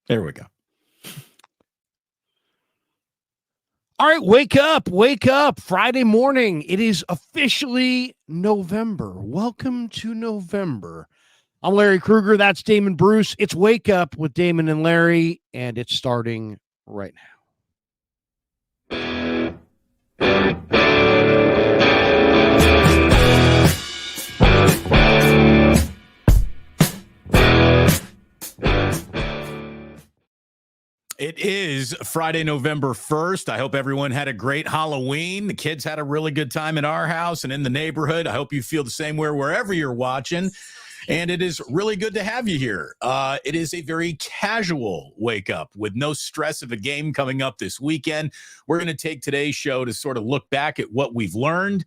There we go. All right, wake up. Friday morning. It is officially November. Welcome to November. I'm Larry Krueger. That's Damon Bruce. It's Wake Up with Damon and Larry, and it's starting right now. It is Friday, November 1st. I hope everyone had a great Halloween. The kids had a really good time at our house and in the neighborhood. I hope you feel the same way wherever you're watching. And it is really good to have you here. It is a very casual wake up with no stress of a game coming up this weekend. We're going to take today's show to sort of look back at what we've learned.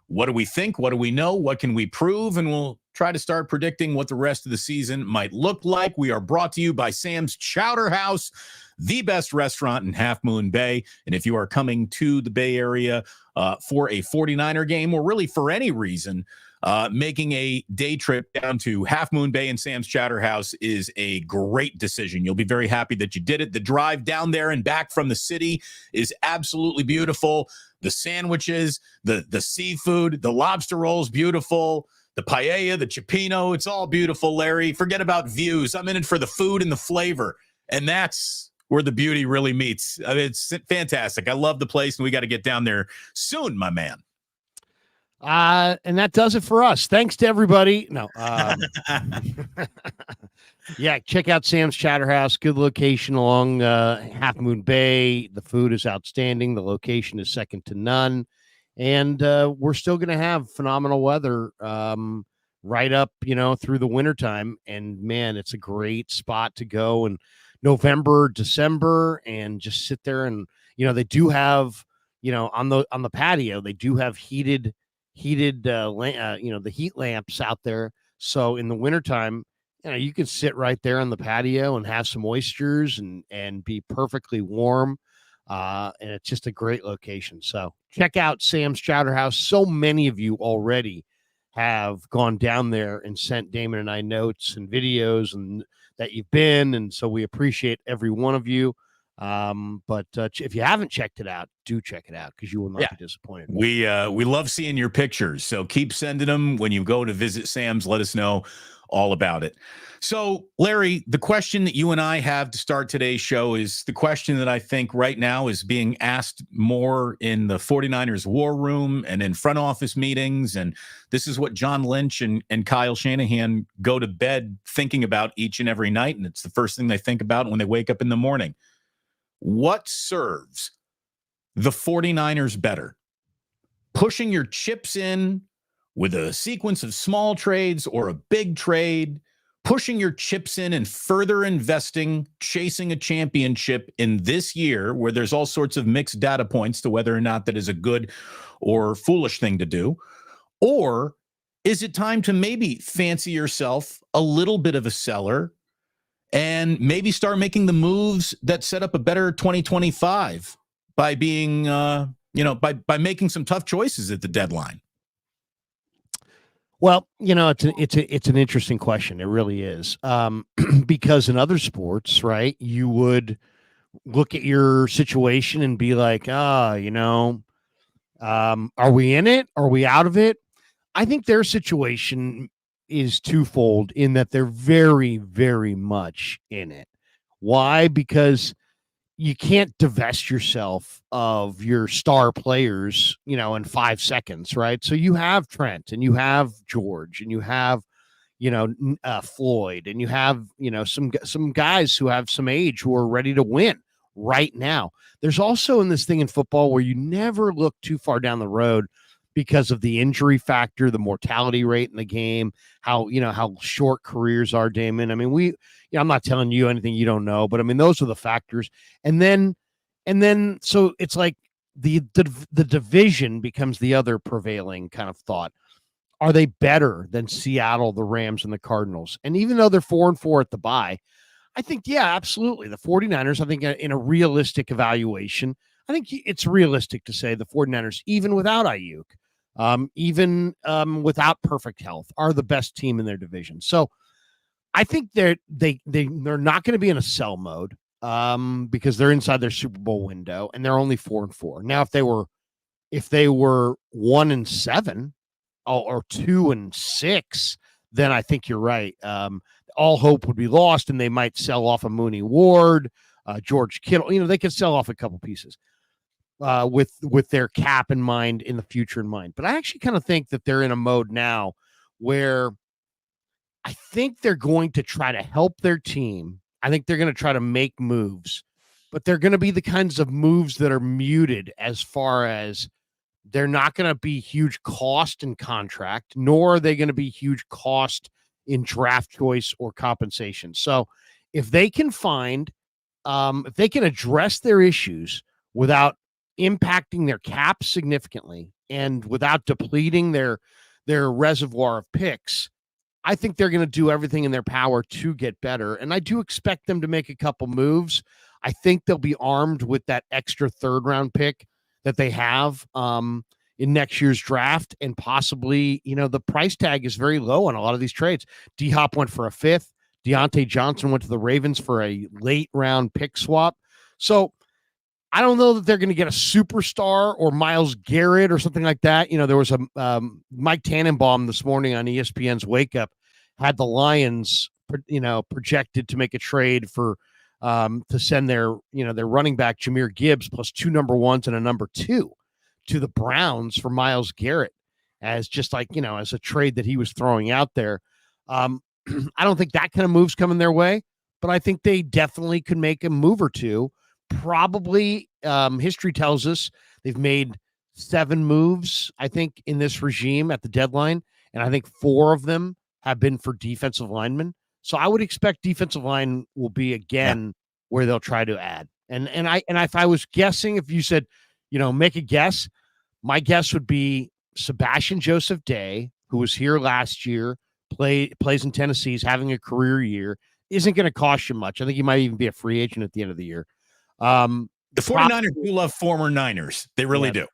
What do we think? What do we know? What can we prove? And we'll try to start predicting what the rest of the season might look like. We are brought to you by Sam's Chowder House, the best restaurant in Half Moon Bay. And if you are coming to the Bay Area for a 49er game, or really for any reason, making a day trip down to Half Moon Bay and Sam's Chowder House is a great decision. You'll be very happy that you did it. The drive down there and back from the city is absolutely beautiful. The sandwiches, the seafood, the lobster rolls, beautiful. The paella, the cioppino, it's all beautiful, Larry. Forget about views. I'm in it for the food and the flavor. And that's where the beauty really meets. I mean, it's fantastic. I love the place, and we got to get down there soon, my man. And that does it for us. Thanks to everybody. No. Yeah, check out Sam's Chowder House. Good location along Half Moon Bay. The food is outstanding. The location is second to none. And we're still going to have phenomenal weather right up, through the wintertime. And, man, it's a great spot to go in November, December, and just sit there. And, they do have, on the patio, they do have heated the heat lamps out there. So in the wintertime, you can sit right there on the patio and have some oysters and be perfectly warm. And it's just a great location. So check out Sam's Chowder House. So many of you already have gone down there and sent Damon and I notes and videos and that you've been. And so we appreciate every one of you. But if you haven't checked it out, do check it out because you will not be disappointed. We love seeing your pictures. So keep sending them when you go to visit Sam's. Let us know all about it. So, Larry, the question that you and I have to start today's show is the question that I think right now is being asked more in the 49ers war room and in front office meetings. And this is what John Lynch and Kyle Shanahan go to bed thinking about each and every night. And it's the first thing they think about when they wake up in the morning. What serves the 49ers better? Pushing your chips in with a sequence of small trades or a big trade, pushing your chips in and further investing, chasing a championship in this year where there's all sorts of mixed data points to whether or not that is a good or foolish thing to do? Or is it time to maybe fancy yourself a little bit of a seller and maybe start making the moves that set up a better 2025 by being, by making some tough choices at the deadline? Well, it's an interesting question. It really is. Because in other sports, right, you would look at your situation and be like, are we in it? Are we out of it? I think their situation is twofold in that they're very, very much in it. Why? Because you can't divest yourself of your star players, in 5 seconds, right? So you have Trent and you have George and you have, Floyd and you have, some guys who have some age who are ready to win right now. There's also in this thing in football where you never look too far down the road because of the injury factor, the mortality rate in the game, how short careers are, Damon. I mean, I'm not telling you anything you don't know, but I mean, those are the factors. And then, so it's like the division becomes the other prevailing kind of thought. Are they better than Seattle, the Rams, and the Cardinals? And even though they're 4-4 at the bye, I think, yeah, absolutely. The 49ers, I think in a realistic evaluation, I think it's realistic to say the 49ers, even without Ayuk, even without perfect health, are the best team in their division. So I think they're not going to be in a sell mode because they're inside their Super Bowl window and they're only 4-4. Now, if they were 1-7 or 2-6, then I think you're right. All hope would be lost, and they might sell off a Mooney Ward, George Kittle. They could sell off a couple pieces with their cap in mind, in the future in mind. But I actually kind of think that they're in a mode now where I think they're going to try to help their team. I think they're going to try to make moves, but they're going to be the kinds of moves that are muted, as far as they're not going to be huge cost in contract, nor are they going to be huge cost in draft choice or compensation. So if they can if they can address their issues without impacting their cap significantly and without depleting their reservoir of picks, I think they're going to do everything in their power to get better. And I do expect them to make a couple moves. I think they'll be armed with that extra 3rd round pick that they have in next year's draft. And possibly, the price tag is very low on a lot of these trades. D-Hop went for a 5th. Deontay Johnson went to the Ravens for a late round pick swap. So I don't know that they're going to get a superstar or Myles Garrett or something like that. There was a Mike Tannenbaum this morning on ESPN's Wake Up had the Lions, projected to make a trade for to send their running back Jahmyr Gibbs plus 2 number 1s and a number 2 to the Browns for Myles Garrett, as just like, as a trade that he was throwing out there. I don't think that kind of move's coming their way, but I think they definitely could make a move or two. Probably history tells us they've made 7 moves, I think, in this regime at the deadline. And I think 4 of them have been for defensive linemen. So I would expect defensive line will be again where they'll try to add. And if I was guessing, if you said, make a guess, my guess would be Sebastian Joseph Day, who was here last year, plays in Tennessee, is having a career year, isn't going to cost you much. I think he might even be a free agent at the end of the year. The 49ers do love former Niners. They really do.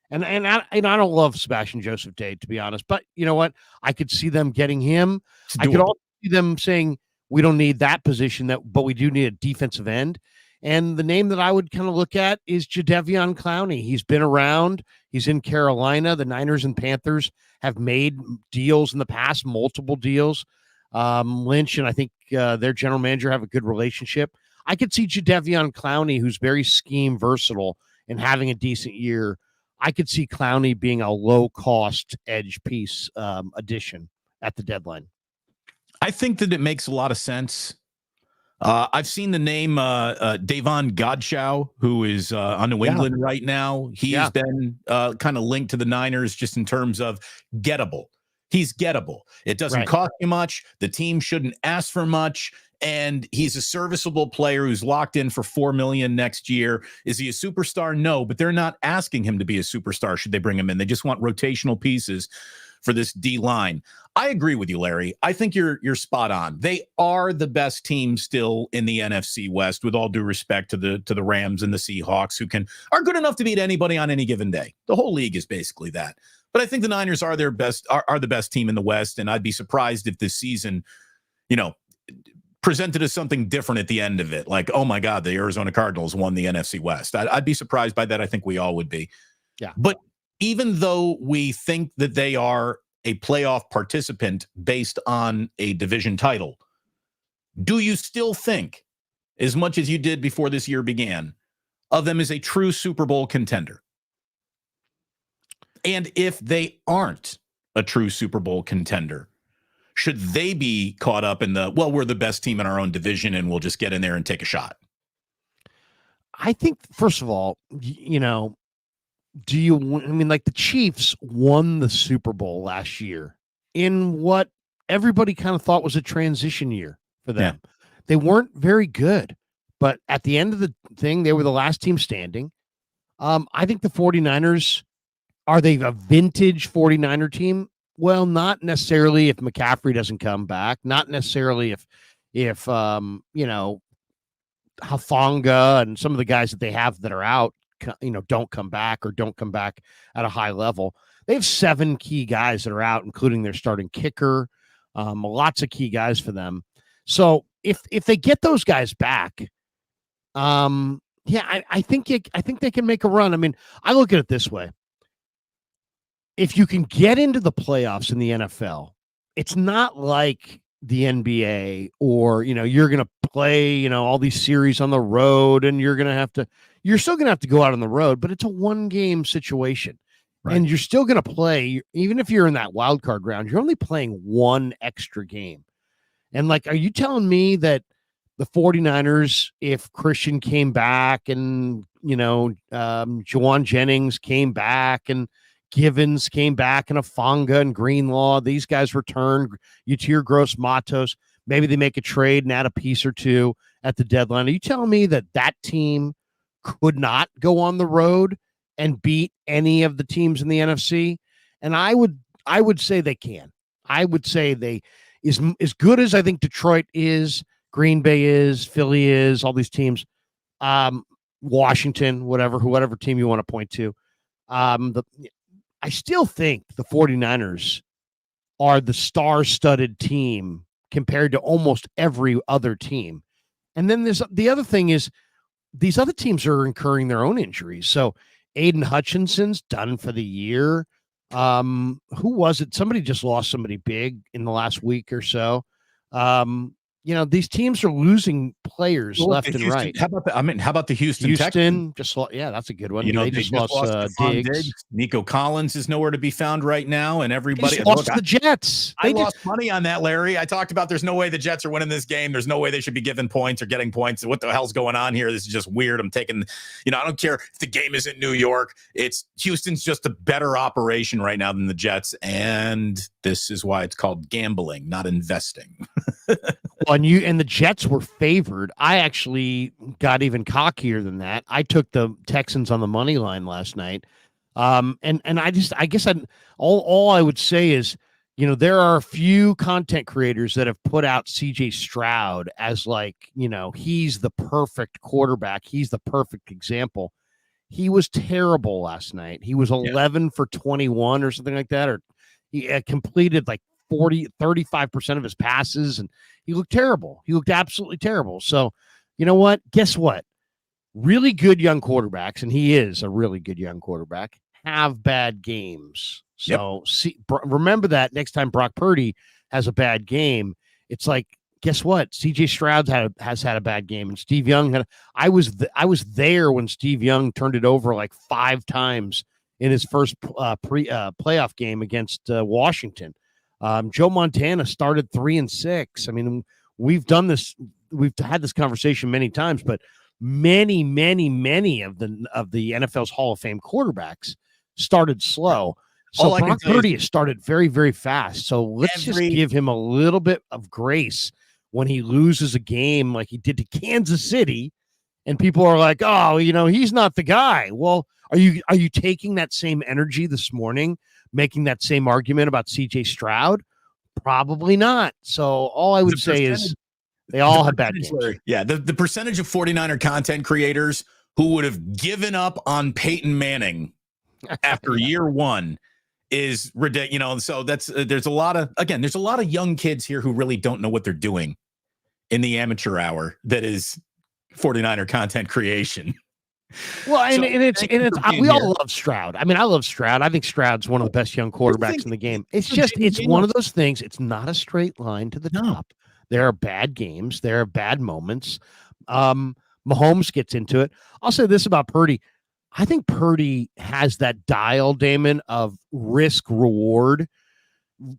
And I don't love Sebastian Joseph Day, to be honest, but you know what? I could see them getting him. I could also see them saying, we don't need that position, but we do need a defensive end. And the name that I would kind of look at is Jadeveon Clowney. He's been around. He's in Carolina. The Niners and Panthers have made deals in the past, multiple deals. Lynch and I think their general manager have a good relationship. I could see Jadeveon Clowney, who's very scheme versatile and having a decent year. I could see Clowney being a low-cost edge piece addition at the deadline. I think that it makes a lot of sense. I've seen the name Davon Godchaux, who is on New England right now. He's been kind of linked to the Niners just in terms of gettable. He's gettable. It doesn't cost you much. The team shouldn't ask for much. And he's a serviceable player who's locked in for $4 million next year. Is he a superstar? No, but they're not asking him to be a superstar should they bring him in. They just want rotational pieces for this D line. I agree with you, Larry. I think you're spot on. They are the best team still in the NFC West, with all due respect to the Rams and the Seahawks, who are good enough to beat anybody on any given day. The whole league is basically that. But I think the Niners are the best team in the West, and I'd be surprised if this season, presented as something different at the end of it. Like, oh my God, the Arizona Cardinals won the NFC West. I'd be surprised by that. I think we all would be. Yeah. But even though we think that they are a playoff participant based on a division title, do you still think, as much as you did before this year began, of them as a true Super Bowl contender? And if they aren't a true Super Bowl contender, should they be caught up in we're the best team in our own division and we'll just get in there and take a shot? I think, first of all, the Chiefs won the Super Bowl last year in what everybody kind of thought was a transition year for them. Yeah. They weren't very good, but at the end of the thing, they were the last team standing. I think the 49ers, are they a vintage 49er team? Well, not necessarily if McCaffrey doesn't come back, not necessarily if Hafanga and some of the guys that they have that are out, don't come back or don't come back at a high level. They have 7 key guys that are out, including their starting kicker. Lots of key guys for them. So if they get those guys back, yeah, I think they can make a run. I mean, I look at it this way. If you can get into the playoffs in the NFL, it's not like the NBA or, you're going to play, all these series on the road and you're still going to have to go out on the road, but it's a 1-game situation. Right. And you're still going to play, even if you're in that wild card round, you're only playing one extra game. And are you telling me that the 49ers, if Christian came back and, Juwan Jennings came back and Givens came back and Afonga and Greenlaw, these guys return, Yatir Gross-Matos, maybe they make a trade and add a piece or two at the deadline. Are you telling me that team could not go on the road and beat any of the teams in the NFC? And I would say they can. I would say they is as good as I think Detroit is, Green Bay is, Philly is, all these teams, Washington, whatever team you want to point to. I still think the 49ers are the star-studded team compared to almost every other team. And then there's the other thing is these other teams are incurring their own injuries. So Aiden Hutchinson's done for the year. Who was it? Somebody just lost somebody big in the last week or so. These teams are losing players left and right. How about the Houston Texans? That's a good one. They just lost Diggs. Nico Collins is nowhere to be found right now, and everybody lost the Jets. I lost money on that, Larry. I talked about there's no way the Jets are winning this game. There's no way they should be given points or getting points. What the hell's going on here? This is just weird. I'm taking, I don't care if the game isn't New York. It's Houston's just a better operation right now than the Jets, and this is why it's called gambling, not investing. Well, and the Jets were favored. I actually got even cockier than that. I took the Texans on the money line last night. And I guess all I would say is, there are a few content creators that have put out CJ Stroud as he's the perfect quarterback. He's the perfect example. He was terrible last night. He was 11 for 21 or something like that, or he completed 35% of his passes, and he looked terrible. He looked absolutely terrible. So, you know what? Guess what? Really good young quarterbacks, and he is a really good young quarterback, have bad games. So remember that next time Brock Purdy has a bad game, it's guess what? CJ Stroud has had a bad game, and Steve Young I was there when Steve Young turned it over 5 times in his first playoff game against Washington. Joe Montana started 3-6. I mean, we've done this. We've had this conversation many times, but many of the NFL's Hall of Fame quarterbacks started slow. So Brock Purdy has started very, very fast. So let's just give him a little bit of grace when he loses a game like he did to Kansas City, and people are like, "Oh, he's not the guy." Well, are you taking that same energy this morning, making that same argument about CJ Stroud? Probably not. So all I would say is they all have bad games. Yeah, the percentage of 49er content creators who would have given up on Peyton Manning after year one is ridiculous. So there's a lot of young kids here who really don't know what they're doing in the amateur hour that is 49er content creation. Well, we all love Stroud. I mean, I love Stroud. I think Stroud's one of the best young quarterbacks in the game. It's one of those things. It's not a straight line to the top. There are bad games. There are bad moments. Mahomes gets into it. I'll say this about Purdy. I think Purdy has that dial, Damon, of risk reward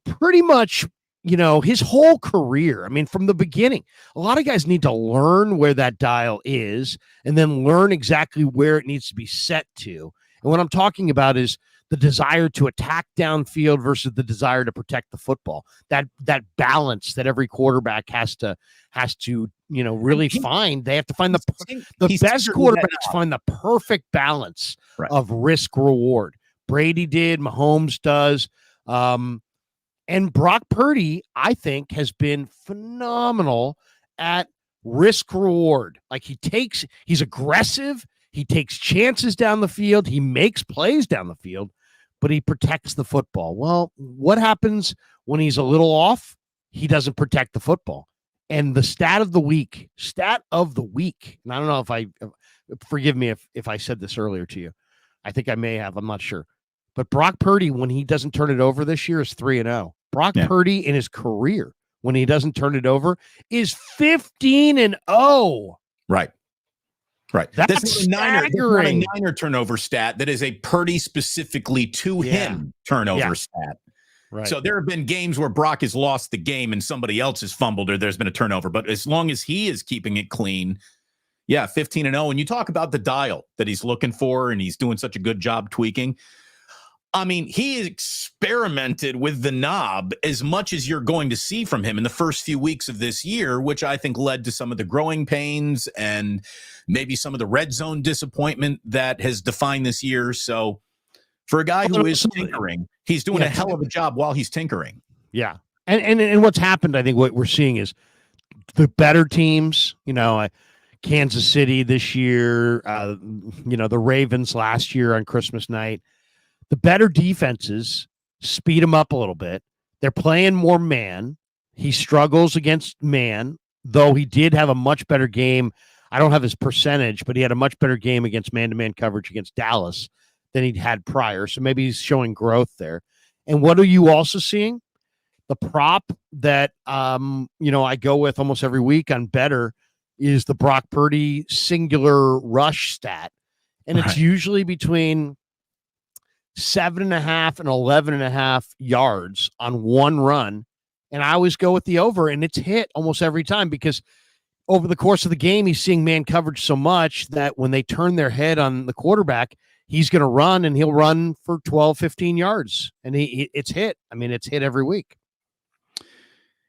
pretty much, his whole career. I mean, from the beginning, a lot of guys need to learn where that dial is and then learn exactly where it needs to be set to. And what I'm talking about is the desire to attack downfield versus the desire to protect the football. That balance that every quarterback has to really find. They have to find the best quarterbacks find the perfect balance of risk reward. Brady did, Mahomes does. And Brock Purdy, I think, has been phenomenal at risk reward. He's aggressive. He takes chances down the field. He makes plays down the field, but he protects the football. Well, what happens when he's a little off? He doesn't protect the football. And the stat of the week, and I don't know forgive me if I said this earlier to you. I think I may have, I'm not sure. But Brock Purdy, when he doesn't turn it over this year, is 3-0. Brock Purdy in his career, when he doesn't turn it over, is 15-0. Right. That's staggering. That's not a Niner turnover stat. That is a Purdy specifically to him turnover stat. Right. So there have been games where Brock has lost the game and somebody else has fumbled or there's been a turnover. But as long as he is keeping it clean, 15-0. And you talk about the dial that he's looking for, and he's doing such a good job tweaking. I mean, he experimented with the knob as much as you're going to see from him in the first few weeks of this year, which I think led to some of the growing pains and maybe some of the red zone disappointment that has defined this year. So for a guy who is tinkering, he's doing a hell of a job while he's tinkering. Yeah. And what's happened, I think what we're seeing is the better teams, Kansas City this year, the Ravens last year on Christmas night. The better defenses speed him up a little bit. They're playing more man. He struggles against man, though he did have a much better game. I don't have his percentage, but he had a much better game against man-to-man coverage against Dallas than he'd had prior. So maybe he's showing growth there. And what are you also seeing? The prop that, I go with almost every week on better is the Brock Purdy singular rush stat. And it's usually between 7.5 and 11.5 yards on one run. And I always go with the over, and it's hit almost every time because over the course of the game, he's seeing man coverage so much that when they turn their head on the quarterback, he's going to run, and he'll run for 12, 15 yards. And it's hit. I mean, it's hit every week.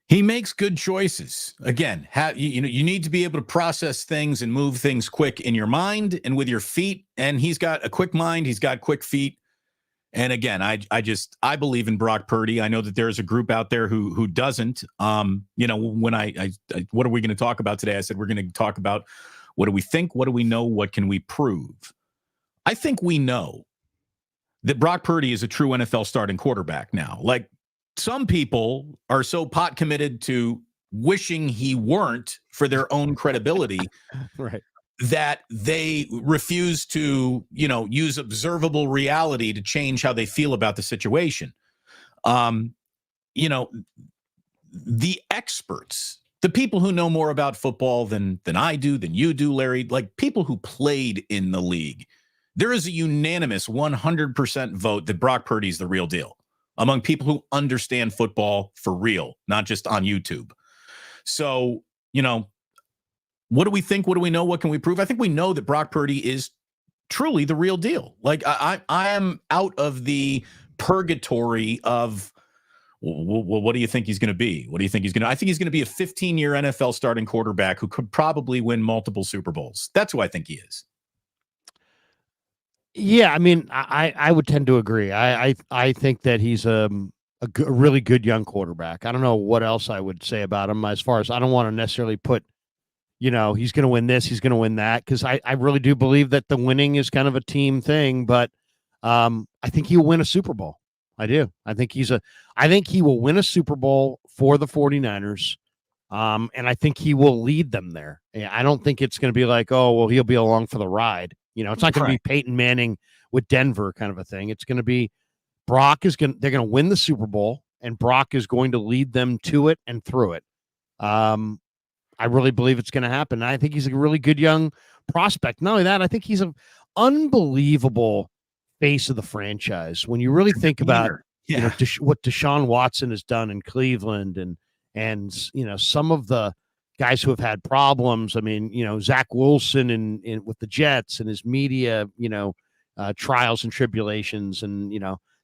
He makes good choices. Again, you need to be able to process things and move things quick in your mind and with your feet. And he's got a quick mind. He's got quick feet. And again, I believe in Brock Purdy. I know that there's a group out there who doesn't. When I what are we going to talk about today? I said we're going to talk about what do we think, what do we know, what can we prove? I think we know that Brock Purdy is a true NFL starting quarterback now. Like, some people are so pot committed to wishing he weren't for their own credibility, right, that they refuse to, use observable reality to change how they feel about the situation. The experts, the people who know more about football than I do, than you do, Larry, like people who played in the league, there is a unanimous 100% vote that Brock Purdy is the real deal among people who understand football for real, not just on YouTube. So, what do we think? What do we know? What can we prove? I think we know that Brock Purdy is truly the real deal. Like, I am out of the purgatory of, what do you think he's going to be? What do you think he's going to? I think he's going to be a 15-year NFL starting quarterback who could probably win multiple Super Bowls. That's who I think he is. Yeah, I mean, I would tend to agree. I think that he's a really good young quarterback. I don't know what else I would say about him as far as I don't want to necessarily put, he's going to win this, he's going to win that, because I really do believe that the winning is kind of a team thing. But I think he'll win a Super Bowl. I do. I think he will win a Super Bowl for the 49ers. And I think he will lead them there. I don't think it's going to be like, oh, well, he'll be along for the ride. It's not going to be Peyton Manning with Denver kind of a thing. It's going to be they're going to win the Super Bowl, and Brock is going to lead them to it and through it. I really believe it's going to happen. I think he's a really good young prospect. Not only that, I think he's an unbelievable face of the franchise. When you really think about what Deshaun Watson has done in Cleveland and some of the guys who have had problems. I mean, Zach Wilson in with the Jets and his media, trials and tribulations, and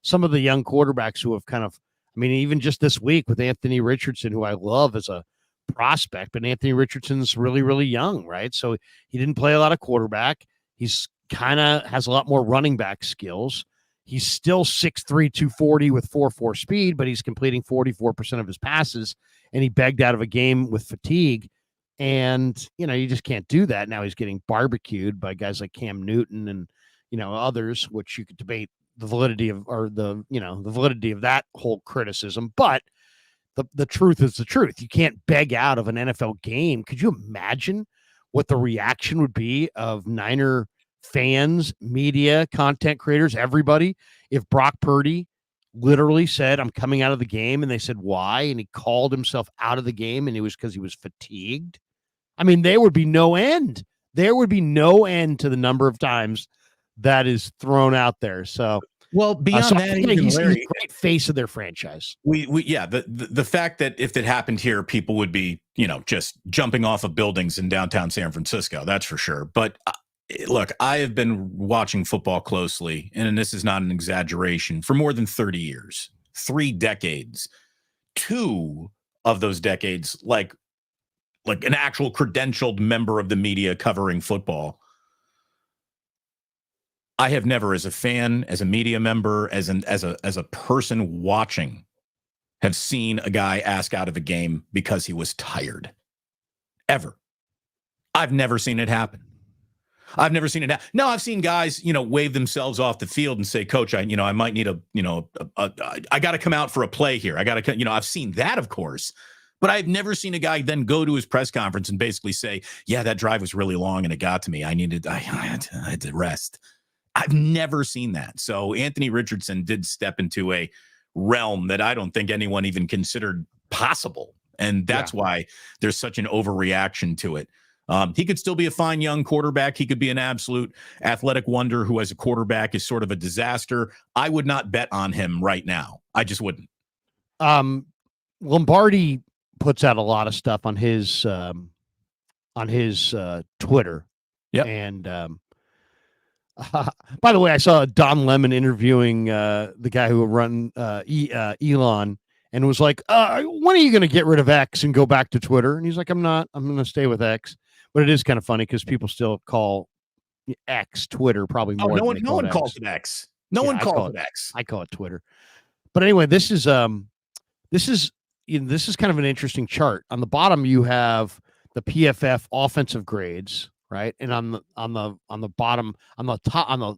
some of the young quarterbacks who have kind of, even just this week with Anthony Richardson, who I love as a prospect, but Anthony Richardson's really, really young, right? So he didn't play a lot of quarterback. He's kind of has a lot more running back skills. He's still 6'3", 240 with 4.4 speed, but he's completing 44% of his passes, and he begged out of a game with fatigue. And, you just can't do that. Now he's getting barbecued by guys like Cam Newton and, others, which you could debate the validity of, or the validity of that whole criticism. But the truth is the truth. You can't beg out of an NFL game. Could you imagine what the reaction would be of Niner fans, media, content creators, everybody, if Brock Purdy literally said, I'm coming out of the game, and they said, why? And he called himself out of the game, and it was because he was fatigued. I mean, there would be no end. There would be no end to the number of times that is thrown out there. So, well, beyond that, he's a great face of their franchise. The fact that if it happened here, people would be, just jumping off of buildings in downtown San Francisco. That's for sure. But look, I have been watching football closely, and this is not an exaggeration, for more than 30 years, 3 decades. 2 of those decades, like an actual credentialed member of the media covering football. I have never, as a fan, as a media member, as a person watching, have seen a guy ask out of a game because he was tired. Ever. I've never seen it happen. I've never seen it happen. No, I've seen guys, wave themselves off the field and say, Coach, I might need I got to come out for a play here. I got to, I've seen that, of course. But I've never seen a guy then go to his press conference and basically say, yeah, that drive was really long and it got to me. I had to rest. I've never seen that. So Anthony Richardson did step into a realm that I don't think anyone even considered possible. And that's why there's such an overreaction to it. He could still be a fine young quarterback. He could be an absolute athletic wonder who, as a quarterback, is sort of a disaster. I would not bet on him right now. I just wouldn't. Lombardi puts out a lot of stuff on his Twitter. Yeah. And by the way, I saw Don Lemon interviewing the guy who run Elon, and was like, when are you going to get rid of X and go back to Twitter? And he's like, I'm not. I'm going to stay with X. But it is kind of funny because people still call X Twitter probably more. No one calls it X. No one calls it X. I call it Twitter. But anyway, this is kind of an interesting chart. On the bottom, you have the PFF offensive grades, right? And on the bottom, on the top,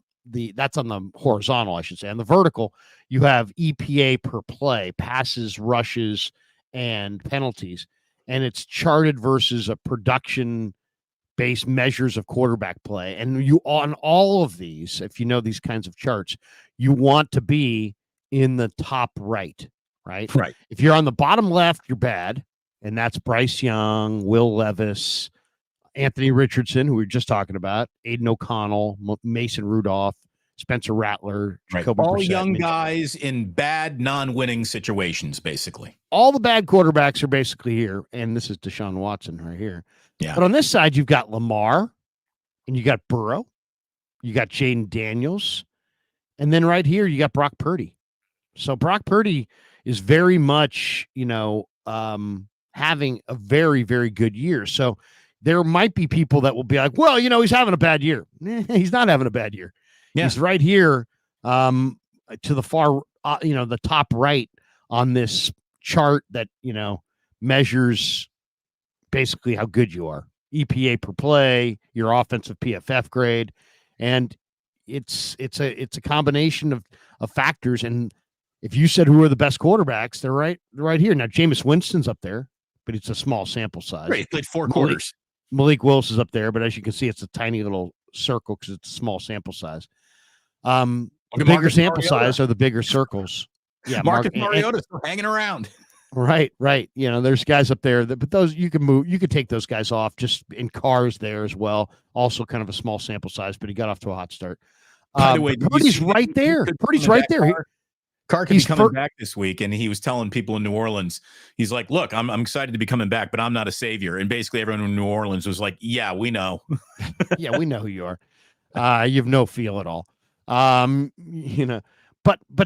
that's on the horizontal, I should say. On the vertical, you have EPA per play, passes, rushes, and penalties. And it's charted versus a production-based measures of quarterback play. And you, on all of these, if you know these kinds of charts, you want to be in the top right. Right. If you're on the bottom left, you're bad. And that's Bryce Young, Will Levis, Anthony Richardson, who we were just talking about, Aiden O'Connell, Mason Rudolph, Spencer Rattler, Jacoby all Brissett, young guys in bad, non-winning situations, basically. All the bad quarterbacks are basically here. And this is Deshaun Watson right here. Yeah. But on this side, you've got Lamar, and you got Burrow, you got Jaden Daniels, and then right here, you got Brock Purdy. So Brock Purdy is very much, having a very, very good year. So there might be people that will be like, well, he's having a bad year. He's not having a bad year. Yeah. He's right here to the far, the top right on this chart that, measures basically how good you are. EPA per play, your offensive PFF grade. And it's a combination of factors. And if you said who are the best quarterbacks, they're right here. Now, Jameis Winston's up there, but it's a small sample size. Right, he played 4 quarters. Malik Willis is up there, but as you can see, it's a tiny little circle because it's a small sample size. The bigger sample size are the bigger circles. Yeah, Marcus Mariota's still hanging around. Right. There's guys up there but those you can move. You could take those guys off just in cars there as well. Also, kind of a small sample size, but he got off to a hot start. By the way, Purdy's right there. Purdy's right there. Carr could be coming back this week, and he was telling people in New Orleans, he's like, look, I'm excited to be coming back, but I'm not a savior. And basically everyone in New Orleans was like, yeah, we know. Yeah, we know who you are. You have no feel at all. But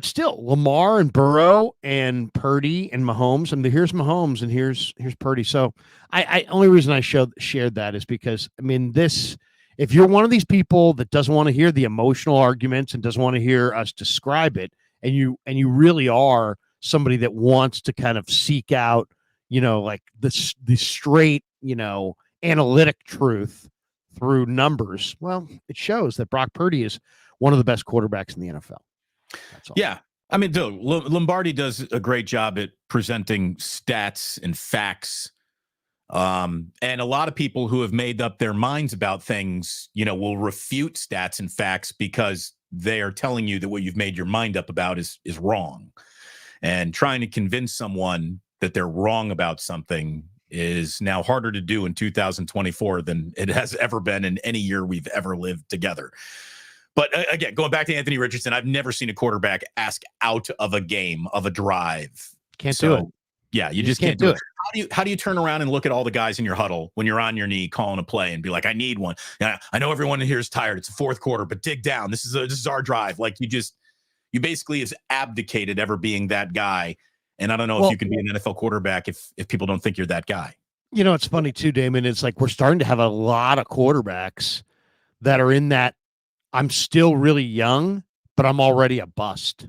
still, Lamar and Burrow and Purdy and Mahomes, and here's Mahomes and here's Purdy. So I only reason I shared that is because, if you're one of these people that doesn't want to hear the emotional arguments and doesn't want to hear us describe it, and you really are somebody that wants to kind of seek out, like the straight, analytic truth through numbers, well, it shows that Brock Purdy is one of the best quarterbacks in the NFL. That's all. Yeah. I mean, dude, Lombardi does a great job at presenting stats and facts. And a lot of people who have made up their minds about things, will refute stats and facts because they are telling you that what you've made your mind up about is wrong. And trying to convince someone that they're wrong about something is now harder to do in 2024 than it has ever been in any year we've ever lived together. But again, going back to Anthony Richardson, I've never seen a quarterback ask out of a game, of a drive. Can't do it. Yeah, you just can't do it. How do you turn around and look at all the guys in your huddle when you're on your knee calling a play and be like, I need one. Yeah, I know everyone in here is tired. It's the fourth quarter, but dig down. This is our drive. Like you basically has abdicated ever being that guy. And I don't know if you can be an NFL quarterback if people don't think you're that guy. It's funny too, Damon. It's like we're starting to have a lot of quarterbacks that are in that I'm still really young, but I'm already a bust.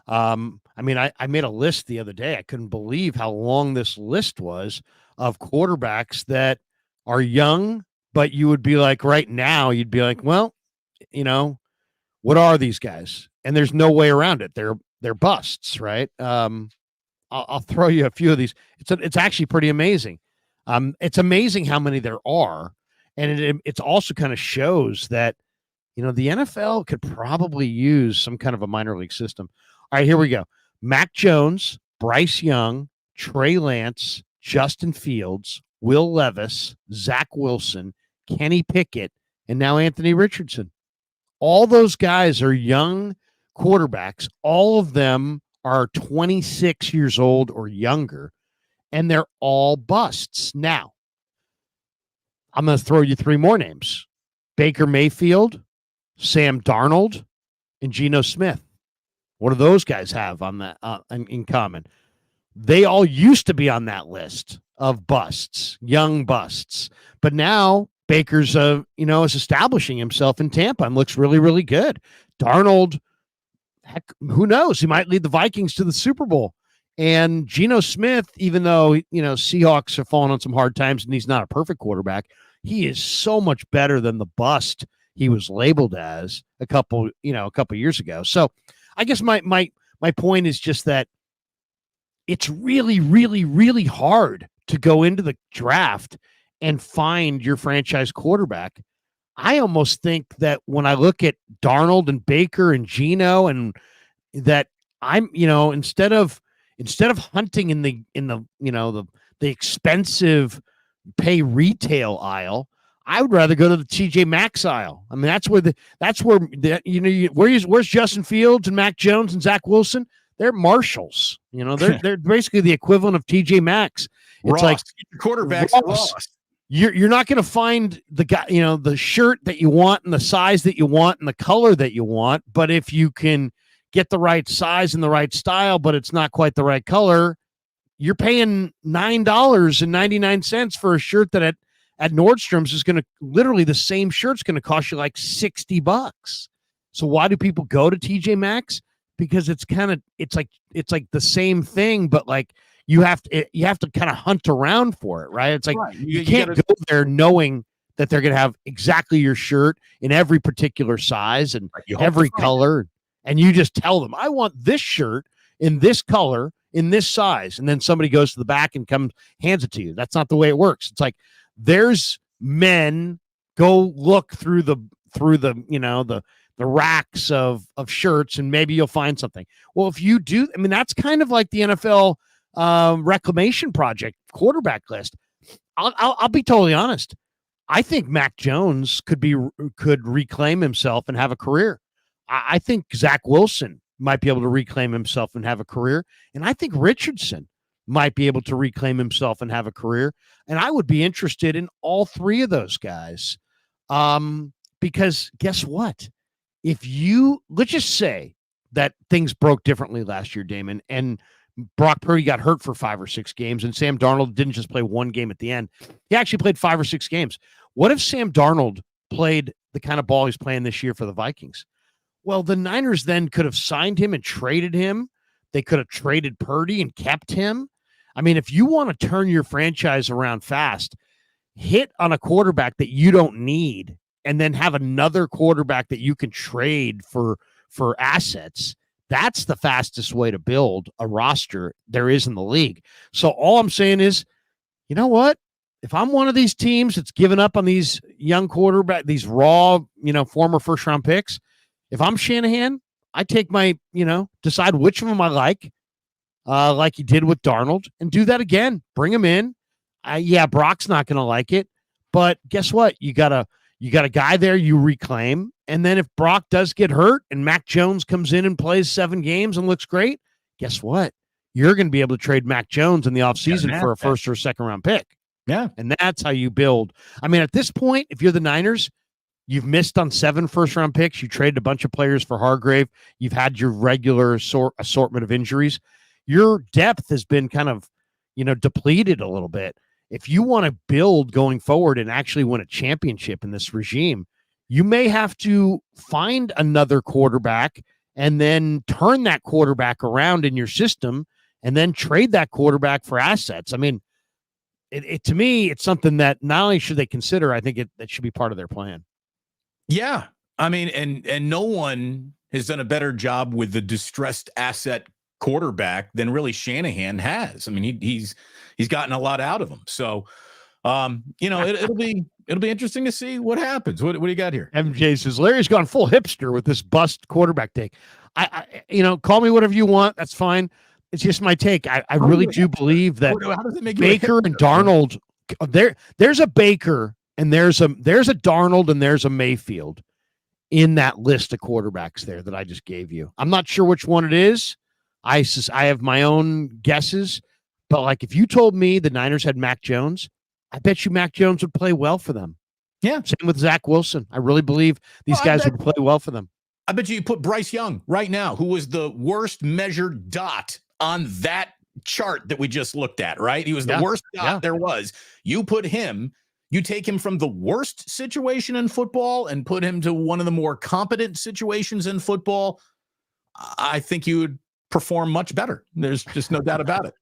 I made a list the other day. I couldn't believe how long this list was of quarterbacks that are young, but you would be like, right now, you'd be like, well, what are these guys? And there's no way around it. They're busts, right? I'll throw you a few of these. It's actually pretty amazing. It's amazing how many there are, and it's also kind of shows that the NFL could probably use some kind of a minor league system. All right, here we go. Mac Jones, Bryce Young, Trey Lance, Justin Fields, Will Levis, Zach Wilson, Kenny Pickett, and now Anthony Richardson. All those guys are young quarterbacks. All of them are 26 years old or younger, and they're all busts. Now, I'm going to throw you three more names. Baker Mayfield, Sam Darnold, and Geno Smith. What do those guys have on that in common? They all used to be on that list of busts, young busts. But now Baker's, is establishing himself in Tampa and looks really, really good. Darnold, heck, who knows? He might lead the Vikings to the Super Bowl. And Geno Smith, even though, Seahawks are falling on some hard times and he's not a perfect quarterback, he is so much better than the bust he was labeled as a couple years ago. So I guess my point is just that it's really, really, really hard to go into the draft and find your franchise quarterback. I almost think that when I look at Darnold and Baker and Geno, and that I'm, instead of hunting in the expensive pay retail aisle, I would rather go to the TJ Maxx aisle. I mean, where's Justin Fields and Mac Jones and Zach Wilson? They're Marshalls. They're basically the equivalent of TJ Maxx. It's Ross, like quarterbacks. Ross. You're not going to find the guy, the shirt that you want and the size that you want and the color that you want. But if you can get the right size and the right style, but it's not quite the right color, you're paying $9.99 for a shirt that at Nordstrom's is going to literally the same shirt's going to cost you like $60. So why do people go to TJ Maxx? Because it's like the same thing, but like you have to kind of hunt around for it, right? It's like right. You can't go there knowing that they're going to have exactly your shirt in every particular size and every color, and you just tell them, I want this shirt in this color in this size, and then somebody goes to the back and hands it to you. That's not the way it works. It's like there's men go look through the racks of shirts and maybe you'll find something. Well, if you do, I mean, that's kind of like the NFL reclamation project quarterback list. I'll be totally honest. I think Mac Jones could reclaim himself and have a career. I think Zach Wilson might be able to reclaim himself and have a career. And I think Richardson might be able to reclaim himself and have a career. And I would be interested in all three of those guys. Because guess what? Let's just say that things broke differently last year, Damon, and Brock Purdy got hurt for 5 or 6 games, and Sam Darnold didn't just play one game at the end. He actually played 5 or 6 games. What if Sam Darnold played the kind of ball he's playing this year for the Vikings? Well, the Niners then could have signed him and traded him. They could have traded Purdy and kept him. I mean, if you want to turn your franchise around fast, hit on a quarterback that you don't need and then have another quarterback that you can trade for assets. That's the fastest way to build a roster there is in the league. So all I'm saying is, you know what? If I'm one of these teams that's given up on these young quarterback, these raw, former first round picks, if I'm Shanahan, I take my, decide which of them I like you did with Darnold, and do that again. Bring him in. Yeah, Brock's not going to like it, but guess what? You got a guy there you reclaim, and then if Brock does get hurt and Mac Jones comes in and plays 7 games and looks great, guess what? You're going to be able to trade Mac Jones in the offseason for a first or second round pick. Yeah. And that's how you build. I mean, at this point, if you're the Niners, you've missed on 7 first-round picks. You traded a bunch of players for Hargrave. You've had your regular assortment of injuries. Your depth has been kind of, depleted a little bit. If you want to build going forward and actually win a championship in this regime, you may have to find another quarterback and then turn that quarterback around in your system and then trade that quarterback for assets. I mean, to me, it's something that not only should they consider, I think that should be part of their plan. Yeah. I mean, and no one has done a better job with the distressed asset quarterback than really Shanahan has. I mean, he's gotten a lot out of him. So, it'll be interesting to see what happens. What do you got here? MJ says Larry's gone full hipster with this bust quarterback take. I call me whatever you want. That's fine. It's just my take. I really do believe that Baker and Darnold, there's a Baker and there's a Darnold and there's a Mayfield in that list of quarterbacks there that I just gave you. I'm not sure which one it is. I have my own guesses, but like if you told me the Niners had Mac Jones, I bet you Mac Jones would play well for them. Yeah. Same with Zach Wilson. I really believe these guys would play well for them. I bet you put Bryce Young right now, who was the worst measured dot on that chart that we just looked at, right? He was the worst dot there was. You put him, you take him from the worst situation in football and put him to one of the more competent situations in football. I think you would perform much better. There's just no doubt about it.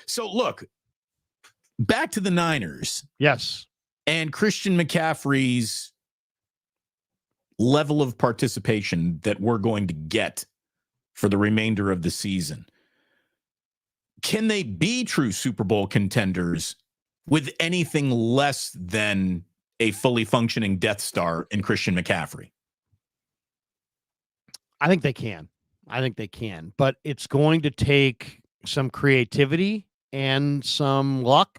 So look, back to the Niners. Yes. And Christian McCaffrey's level of participation that we're going to get for the remainder of the season. Can they be true Super Bowl contenders with anything less than a fully functioning Death Star in Christian McCaffrey? I think they can. But it's going to take some creativity and some luck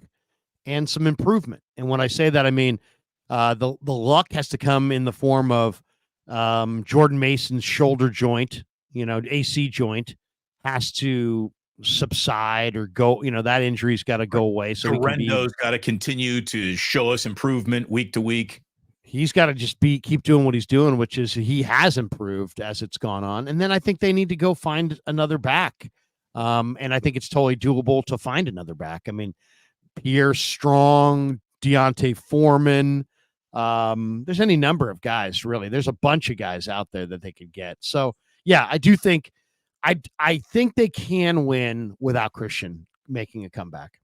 and some improvement. And when I say that, I mean the luck has to come in the form of Jordan Mason's shoulder joint, AC joint has to subside or go, that injury's got to go away. So Rendo's got to continue to show us improvement week to week. He's got to just keep doing what he's doing, which is he has improved as it's gone on. And then I think they need to go find another back. And I think it's totally doable to find another back. I mean, Pierre Strong, Deontay Foreman, there's any number of guys, really. There's a bunch of guys out there that they could get. So, yeah, I do think I think they can win without Christian making a comeback.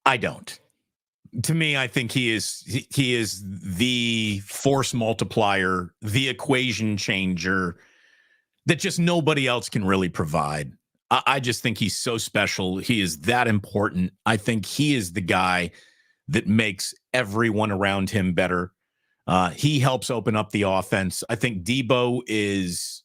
I don't. To me, I think he is the force multiplier, the equation changer that just nobody else can really provide. I just think he's so special. He is that important. I think he is the guy that makes everyone around him better. He helps open up the offense. I think Debo is,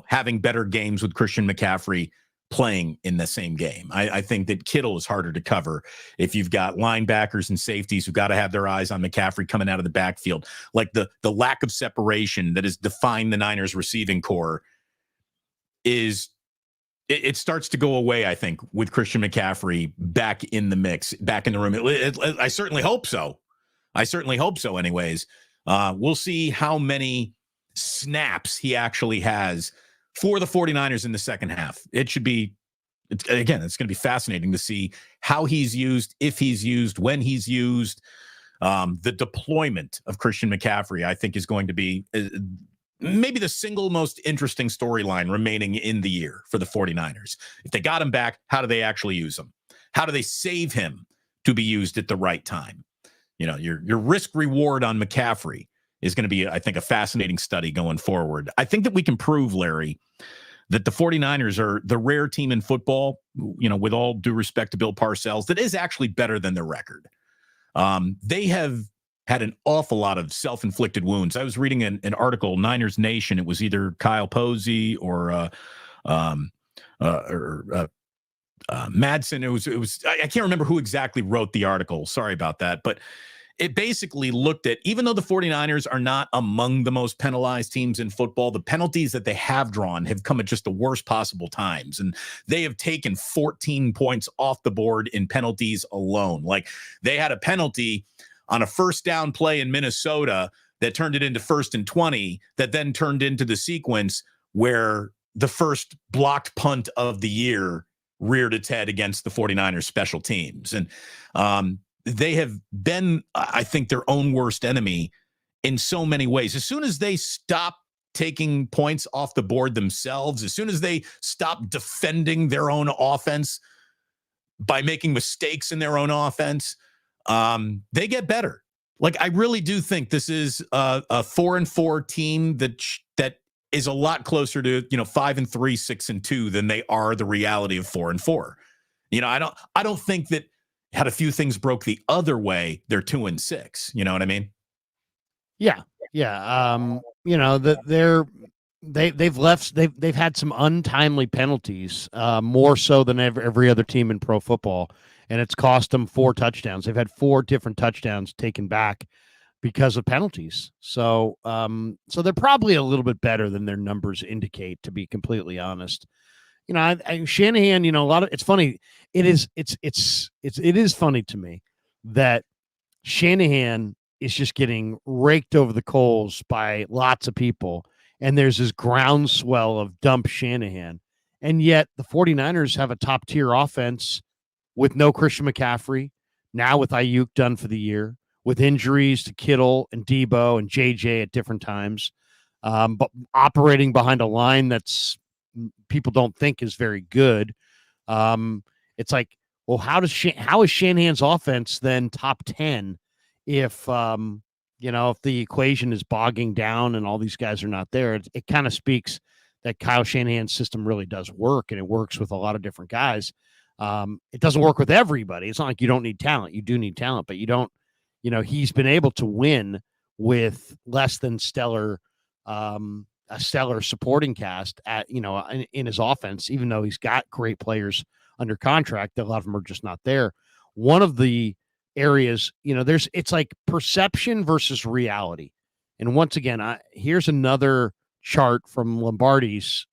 having better games with Christian McCaffrey playing in the same game. I think that Kittle is harder to cover if you've got linebackers and safeties who've got to have their eyes on McCaffrey coming out of the backfield. Like the lack of separation that has defined the Niners receiving core it starts to go away, I think, with Christian McCaffrey back in the mix, back in the room. I certainly hope so. Anyways. We'll see how many snaps he actually has for the 49ers in the second half. It's going to be fascinating to see how he's used, if he's used, when he's used. The deployment of Christian McCaffrey, I think, is going to be maybe the single most interesting storyline remaining in the year for the 49ers. If they got him back, how do they actually use him? How do they save him to be used at the right time? Your risk reward on McCaffrey is going to be, I think, a fascinating study going forward. I think that we can prove, Larry, that the 49ers are the rare team in football, with all due respect to Bill Parcells, that is actually better than their record. They have had an awful lot of self-inflicted wounds. I was reading an article, Niners Nation. It was either Kyle Posey or Madsen. It was I can't remember who exactly wrote the article. Sorry about that. But it basically looked at, even though the 49ers are not among the most penalized teams in football, the penalties that they have drawn have come at just the worst possible times. And they have taken 14 points off the board in penalties alone. Like, they had a penalty on a first down play in Minnesota that turned it into 1st and 20, that then turned into the sequence where the first blocked punt of the year reared its head against the 49ers special teams. And they have been, I think, their own worst enemy in so many ways. As soon as they stop taking points off the board themselves, as soon as they stop defending their own offense by making mistakes in their own offense, they get better. Like, I really do think this is a 4-4 team that is a lot closer to 5-3, 6-2 than they are the reality of 4-4. I don't think that had a few things broke the other way, they're 2-6. You know what I mean? Yeah. They've had some untimely penalties, more so than every other team in pro football, and it's cost them 4 touchdowns. They've had 4 different touchdowns taken back because of penalties. So they're probably a little bit better than their numbers indicate, to be completely honest. Shanahan, it's funny. It is funny to me that Shanahan is just getting raked over the coals by lots of people. And there's this groundswell of dump Shanahan. And yet the 49ers have a top tier offense with no Christian McCaffrey, now with Ayuk done for the year, with injuries to Kittle and Debo and JJ at different times, but operating behind a line that's people don't think is very good. It's like, well, how is Shanahan's offense then top 10 if if the equation is bogging down and all these guys are not there? It kind of speaks that Kyle Shanahan's system really does work, and it works with a lot of different guys. It doesn't work with everybody. It's not like you don't need talent. You do need talent, but you don't. He's been able to win with less than stellar, a stellar supporting cast in his offense, even though he's got great players under contract. A lot of them are just not there. One of the areas, it's like perception versus reality. And once again, here's another chart from Lombardi's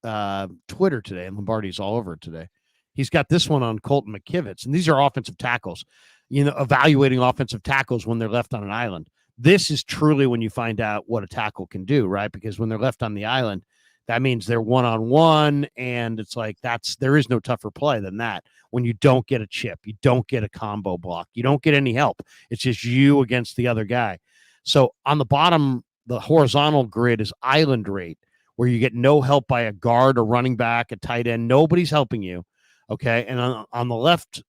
Twitter today, and Lombardi's all over it today. He's got this one on Colton McKivitz, and these are offensive tackles, evaluating offensive tackles when they're left on an island. This is truly when you find out what a tackle can do, right? Because when they're left on the island, that means they're one-on-one, and it's like there is no tougher play than that. When you don't get a chip, you don't get a combo block, you don't get any help. It's just you against the other guy. So on the bottom, the horizontal grid is island rate, where you get no help by a guard, a running back, a tight end. Nobody's helping you. Okay. And on the left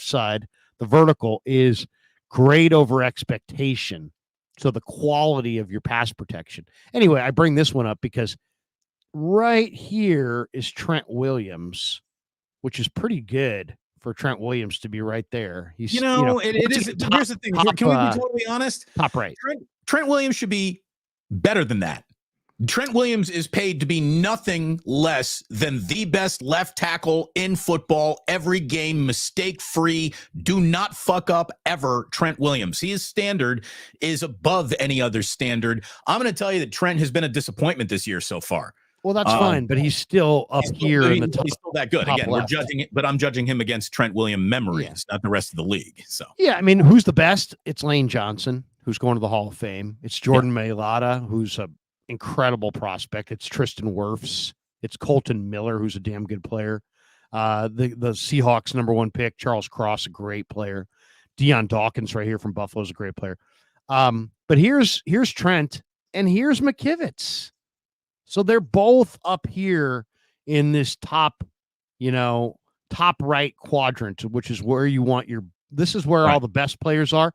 side, the vertical is grade over expectation. So the quality of your pass protection. Anyway, I bring this one up because right here is Trent Williams, which is pretty good for Trent Williams to be right there. He's, it is. Here's the thing. Can we be totally honest? Top right. Trent Williams should be better than that. Trent Williams is paid to be nothing less than the best left tackle in football, every game, mistake-free, do not fuck up ever, Trent Williams. His standard is above any other standard. I'm going to tell you that Trent has been a disappointment this year so far. Well, that's fine, but he's still up here in the top. He's still that good. Again, we're judging it, but I'm judging him against Trent Williams memories, not the rest of the league. So yeah, I mean, who's the best? It's Lane Johnson, who's going to the Hall of Fame. It's Jordan Mailata, who's a incredible prospect. It's Tristan Wirfs. It's Colton Miller, who's a damn good player. The Seahawks #1 pick, Charles Cross, a great player. Deion Dawkins right here from Buffalo is a great player. But here's Trent, and here's McKivitz. So they're both up here in this top right quadrant, which is where you want this is where all the best players are.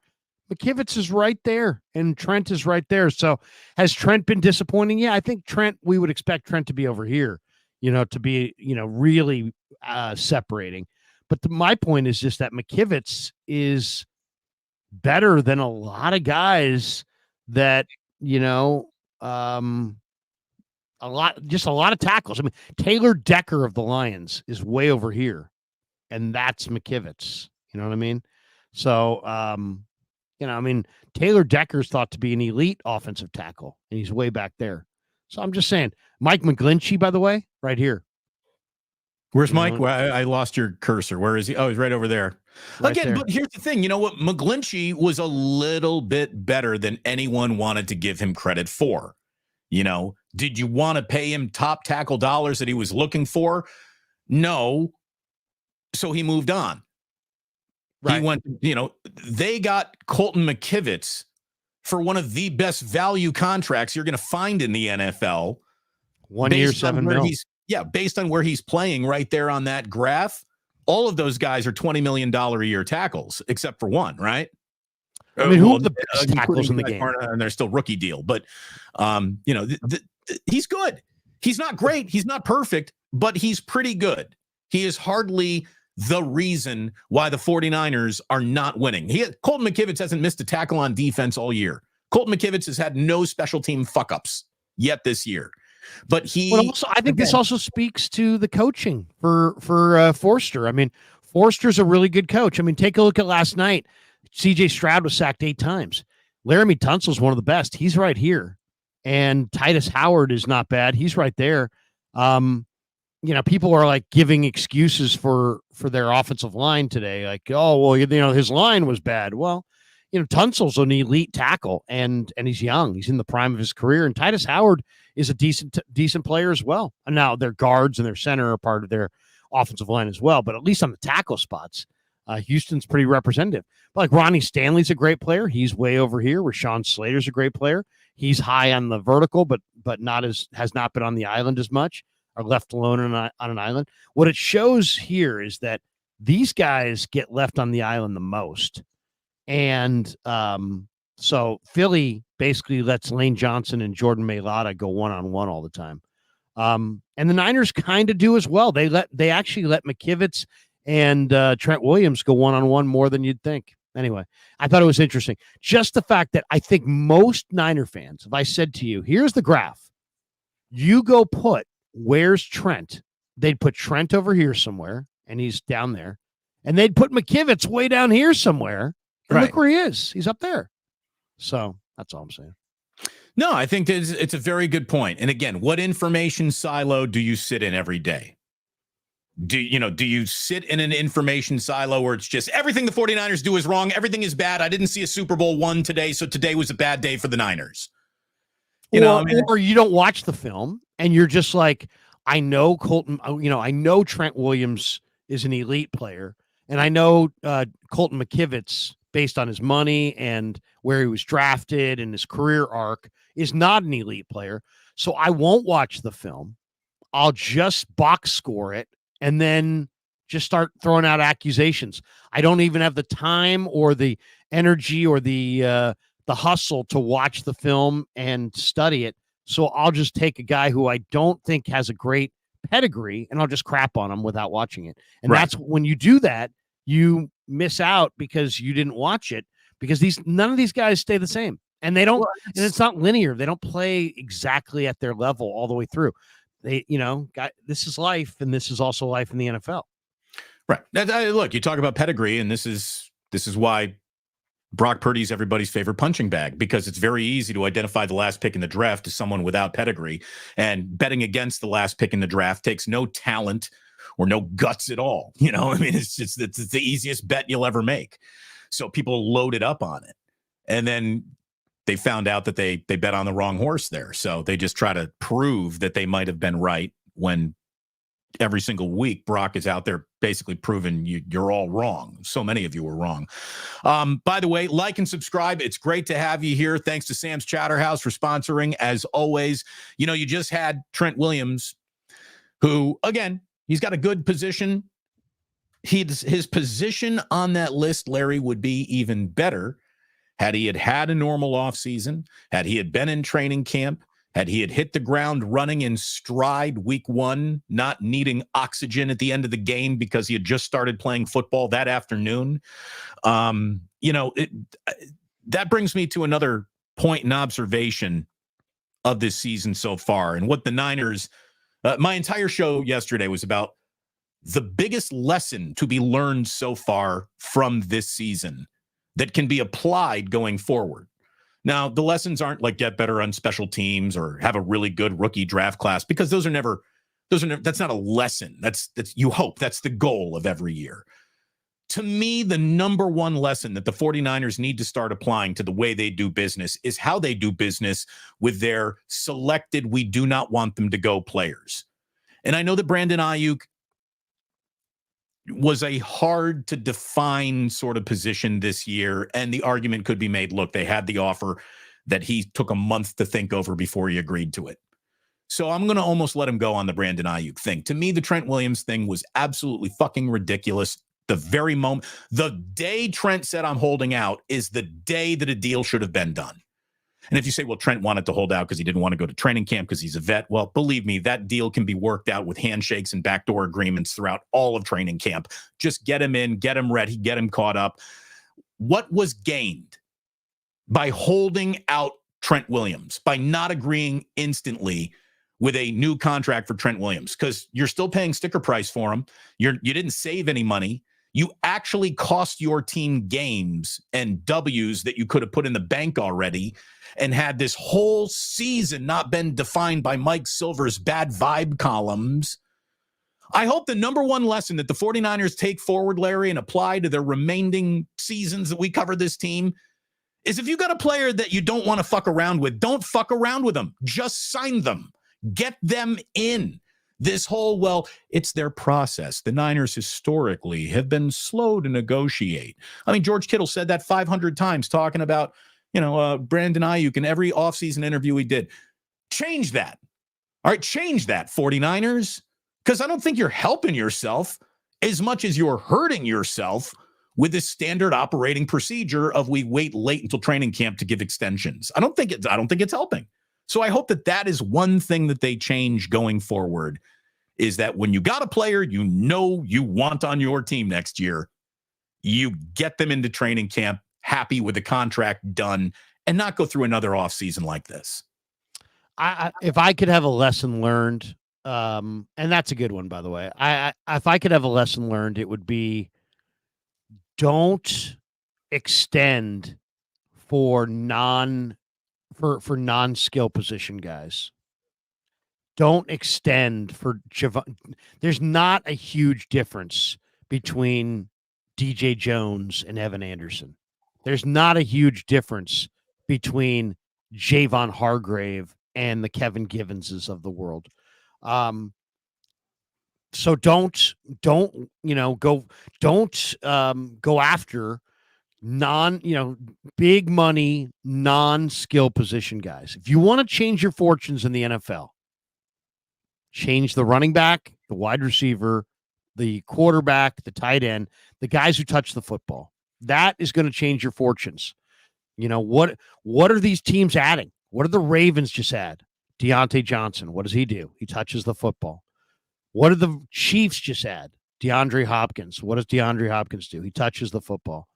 McKivitz is right there, and Trent is right there. So has Trent been disappointing? Yeah, I think we would expect Trent to be over here, to be, really separating. But my point is just that McKivitz is better than a lot of guys that, a lot of tackles. I mean, Taylor Decker of the Lions is way over here, and that's McKivitz. You know what I mean? So, Taylor Decker's thought to be an elite offensive tackle, and he's way back there. So I'm just saying, Mike McGlinchey, by the way, right here. Where's Mike? Well, I lost your cursor. Where is he? Oh, he's right over there. Right Again, there. but here's the thing. You know what? McGlinchey was a little bit better than anyone wanted to give him credit for. Did you want to pay him top tackle dollars that he was looking for? No. So he moved on. Right. He went, they got Colton McKivitz for one of the best value contracts you're going to find in the NFL. 1 year, $7 million. Based on where he's playing right there on that graph, all of those guys are $20 million a year tackles, except for one, right? I mean, who are the best tackles in the game? And they're still rookie deal, but he's good. He's not great. He's not perfect, but he's pretty good. He is hardly the reason why the 49ers are not winning. Colton McKivitz hasn't missed a tackle on defense all year. Colton McKivitz has had no special team fuck-ups yet this year. But I think this also speaks to the coaching for Forster. I mean, Forster's a really good coach. I mean, take a look at last night. CJ Stroud was sacked 8 times. Laramie Tunsil's one of the best. He's right here. And Titus Howard is not bad. He's right there. People are like giving excuses for their offensive line today. Like, oh, well, his line was bad. Well, Tunsil's an elite tackle, and he's young. He's in the prime of his career. And Titus Howard is a decent player as well. And now their guards and their center are part of their offensive line as well. But at least on the tackle spots, Houston's pretty representative. But like Ronnie Stanley's a great player. He's way over here. Rashawn Slater's a great player. He's high on the vertical, but has not been on the island as much, or left alone on an island. What it shows here is that these guys get left on the island the most. And so Philly basically lets Lane Johnson and Jordan Mailata go one-on-one all the time. And the Niners kind of do as well. They actually let McKivitz and Trent Williams go one-on-one more than you'd think. Anyway, I thought it was interesting. Just the fact that I think most Niner fans, if I said to you, here's the graph, you go put, where's Trent? They'd put Trent over here somewhere, and he's down there. And they'd put McKivitz way down here somewhere. And look where he is. He's up there. So that's all I'm saying. No, I think it's a very good point. And again, what information silo do you sit in every day? Do you sit in an information silo where it's just everything the 49ers do is wrong, everything is bad? I didn't see a Super Bowl won today, so today was a bad day for the Niners. Or you don't watch the film and you're just like, I know Colton, I know Trent Williams is an elite player, and I know Colton McKivitz, based on his money and where he was drafted and his career arc, is not an elite player. So I won't watch the film. I'll just box score it and then just start throwing out accusations. I don't even have the time or the energy or the hustle to watch the film and study it. So I'll just take a guy who I don't think has a great pedigree and I'll just crap on him without watching it. And that's when you do that, you miss out because you didn't watch it, because none of these guys stay the same, and they don't, and it's not linear. They don't play exactly at their level all the way through. They, this is life, and this is also life in the NFL. Right. Look, you talk about pedigree, and this is why Brock Purdy's everybody's favorite punching bag, because it's very easy to identify the last pick in the draft as someone without pedigree, and betting against the last pick in the draft takes no talent or no guts at all. It's the easiest bet you'll ever make. So people loaded up on it. And then they found out that they bet on the wrong horse there. So they just try to prove that they might have been right, when every single week Brock is out there basically proving you're all wrong. So many of you were wrong. By the way, like and subscribe. It's great to have you here. Thanks to Sam's Chowder House for sponsoring, as always. You just had Trent Williams, who, again, he's got a good position. His position on that list, Larry, would be even better Had he had a normal offseason, had he been in training camp, had he hit the ground running in stride week 1, not needing oxygen at the end of the game because he had just started playing football that afternoon, that brings me to another point and observation of this season so far. And what the Niners, my entire show yesterday was about the biggest lesson to be learned so far from this season that can be applied going forward. Now, the lessons aren't like get better on special teams or have a really good rookie draft class, because that's not a lesson. That's you hope that's the goal of every year. To me, the number one lesson that the 49ers need to start applying to the way they do business is how they do business with their selected, we do not want them to go players. And I know that Brandon Ayuk was a hard to define sort of position this year. And the argument could be made, look, they had the offer that he took a month to think over before he agreed to it. So I'm going to almost let him go on the Brandon Ayuk thing. To me, the Trent Williams thing was absolutely fucking ridiculous. The very moment, the day Trent said I'm holding out is the day that a deal should have been done. And if you say, well, Trent wanted to hold out because he didn't want to go to training camp because he's a vet, well, believe me, that deal can be worked out with handshakes and backdoor agreements throughout all of training camp. Just get him in, get him ready, get him caught up. What was gained by holding out Trent Williams, by not agreeing instantly with a new contract for Trent Williams? Because you're still paying sticker price for him. You didn't save any money. You actually cost your team games and W's that you could have put in the bank already, and had this whole season not been defined by Mike Silver's bad vibe columns. I hope the number one lesson that the 49ers take forward, Larry, and apply to their remaining seasons that we cover this team is, if you got a player that you don't want to fuck around with, don't fuck around with them. Just sign them. Get them in. This whole, well, it's their process. The Niners historically have been slow to negotiate. I mean, George Kittle said that 500 times, talking about, Brandon Ayuk in every offseason interview he did. Change that. All right, change that, 49ers, because I don't think you're helping yourself as much as you're hurting yourself with this standard operating procedure of we wait late until training camp to give extensions. I don't think it's helping. So I hope that is one thing that they change going forward, is that when you got a player you want on your team next year, you get them into training camp happy with the contract done, and not go through another offseason like this. If I could have a lesson learned, and that's a good one, by the way. If I could have a lesson learned, it would be, don't extend for non-skill position guys. Don't extend for Javon. There's not a huge difference between DJ Jones and Evan Anderson. There's not a huge difference between Javon Hargrave and the Kevin Givenses of the world. So don't go after big money, non-skill position guys. If you want to change your fortunes in the NFL, change the running back, the wide receiver, the quarterback, the tight end, the guys who touch the football. That is going to change your fortunes. What are these teams adding? What did the Ravens just add? Deontay Johnson. What does he do? He touches the football. What did the Chiefs just add? DeAndre Hopkins. What does DeAndre Hopkins do? He touches the football.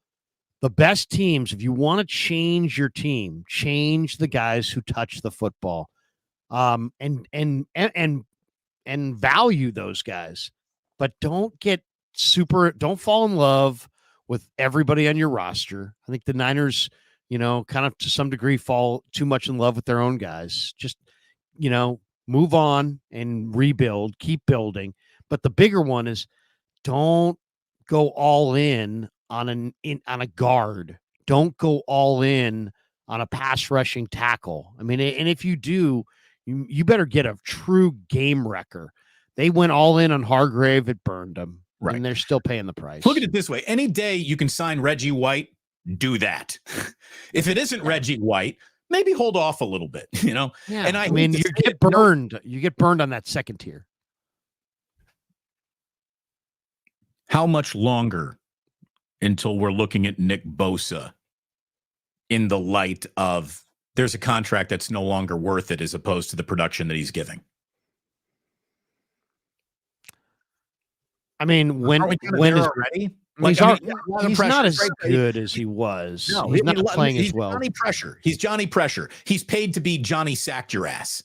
The best teams, if you want to change your team, change the guys who touch the football, and value those guys, but don't fall in love with everybody on your roster. I think the Niners, kind of to some degree fall too much in love with their own guys. Just, move on and rebuild, keep building. But the bigger one is, don't go all in on a guard. Don't go all in on a pass rushing tackle. I mean, and if you do, you better get a true game wrecker. They went all in on Hargrave. It burned them. Right. And they're still paying the price. Look at it this way. Any day you can sign Reggie White, do that. If it isn't Reggie White, maybe hold off a little bit, Yeah. And I mean, you get burned. You get burned on that second tier. How much longer until we're looking at Nick Bosa in the light of there's a contract that's no longer worth it as opposed to the production that he's giving. I mean, when is already? He's not as good as he was. No, he's not playing as well. Johnny Pressure. He's Johnny Pressure. He's paid to be Johnny Sacked Your Ass.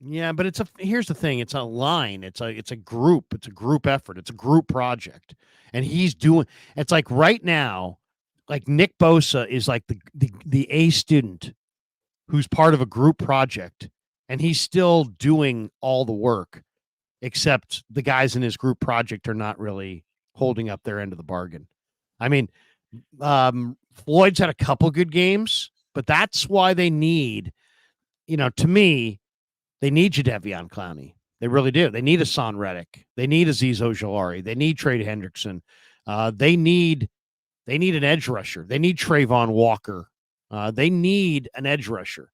Yeah, but here's the thing. It's a line. It's a group. It's a group effort. It's a group project. And it's like right now, like Nick Bosa is like the A student who's part of a group project, and he's still doing all the work, except the guys in his group project are not really holding up their end of the bargain. I mean, Floyd's had a couple good games, but that's why they need, to me, they need Jadeveon Clowney. They really do. They need Hassan Reddick. They need Azeez Ojulari. They need Trey Hendrickson. They need an edge rusher. They need Trayvon Walker. They need an edge rusher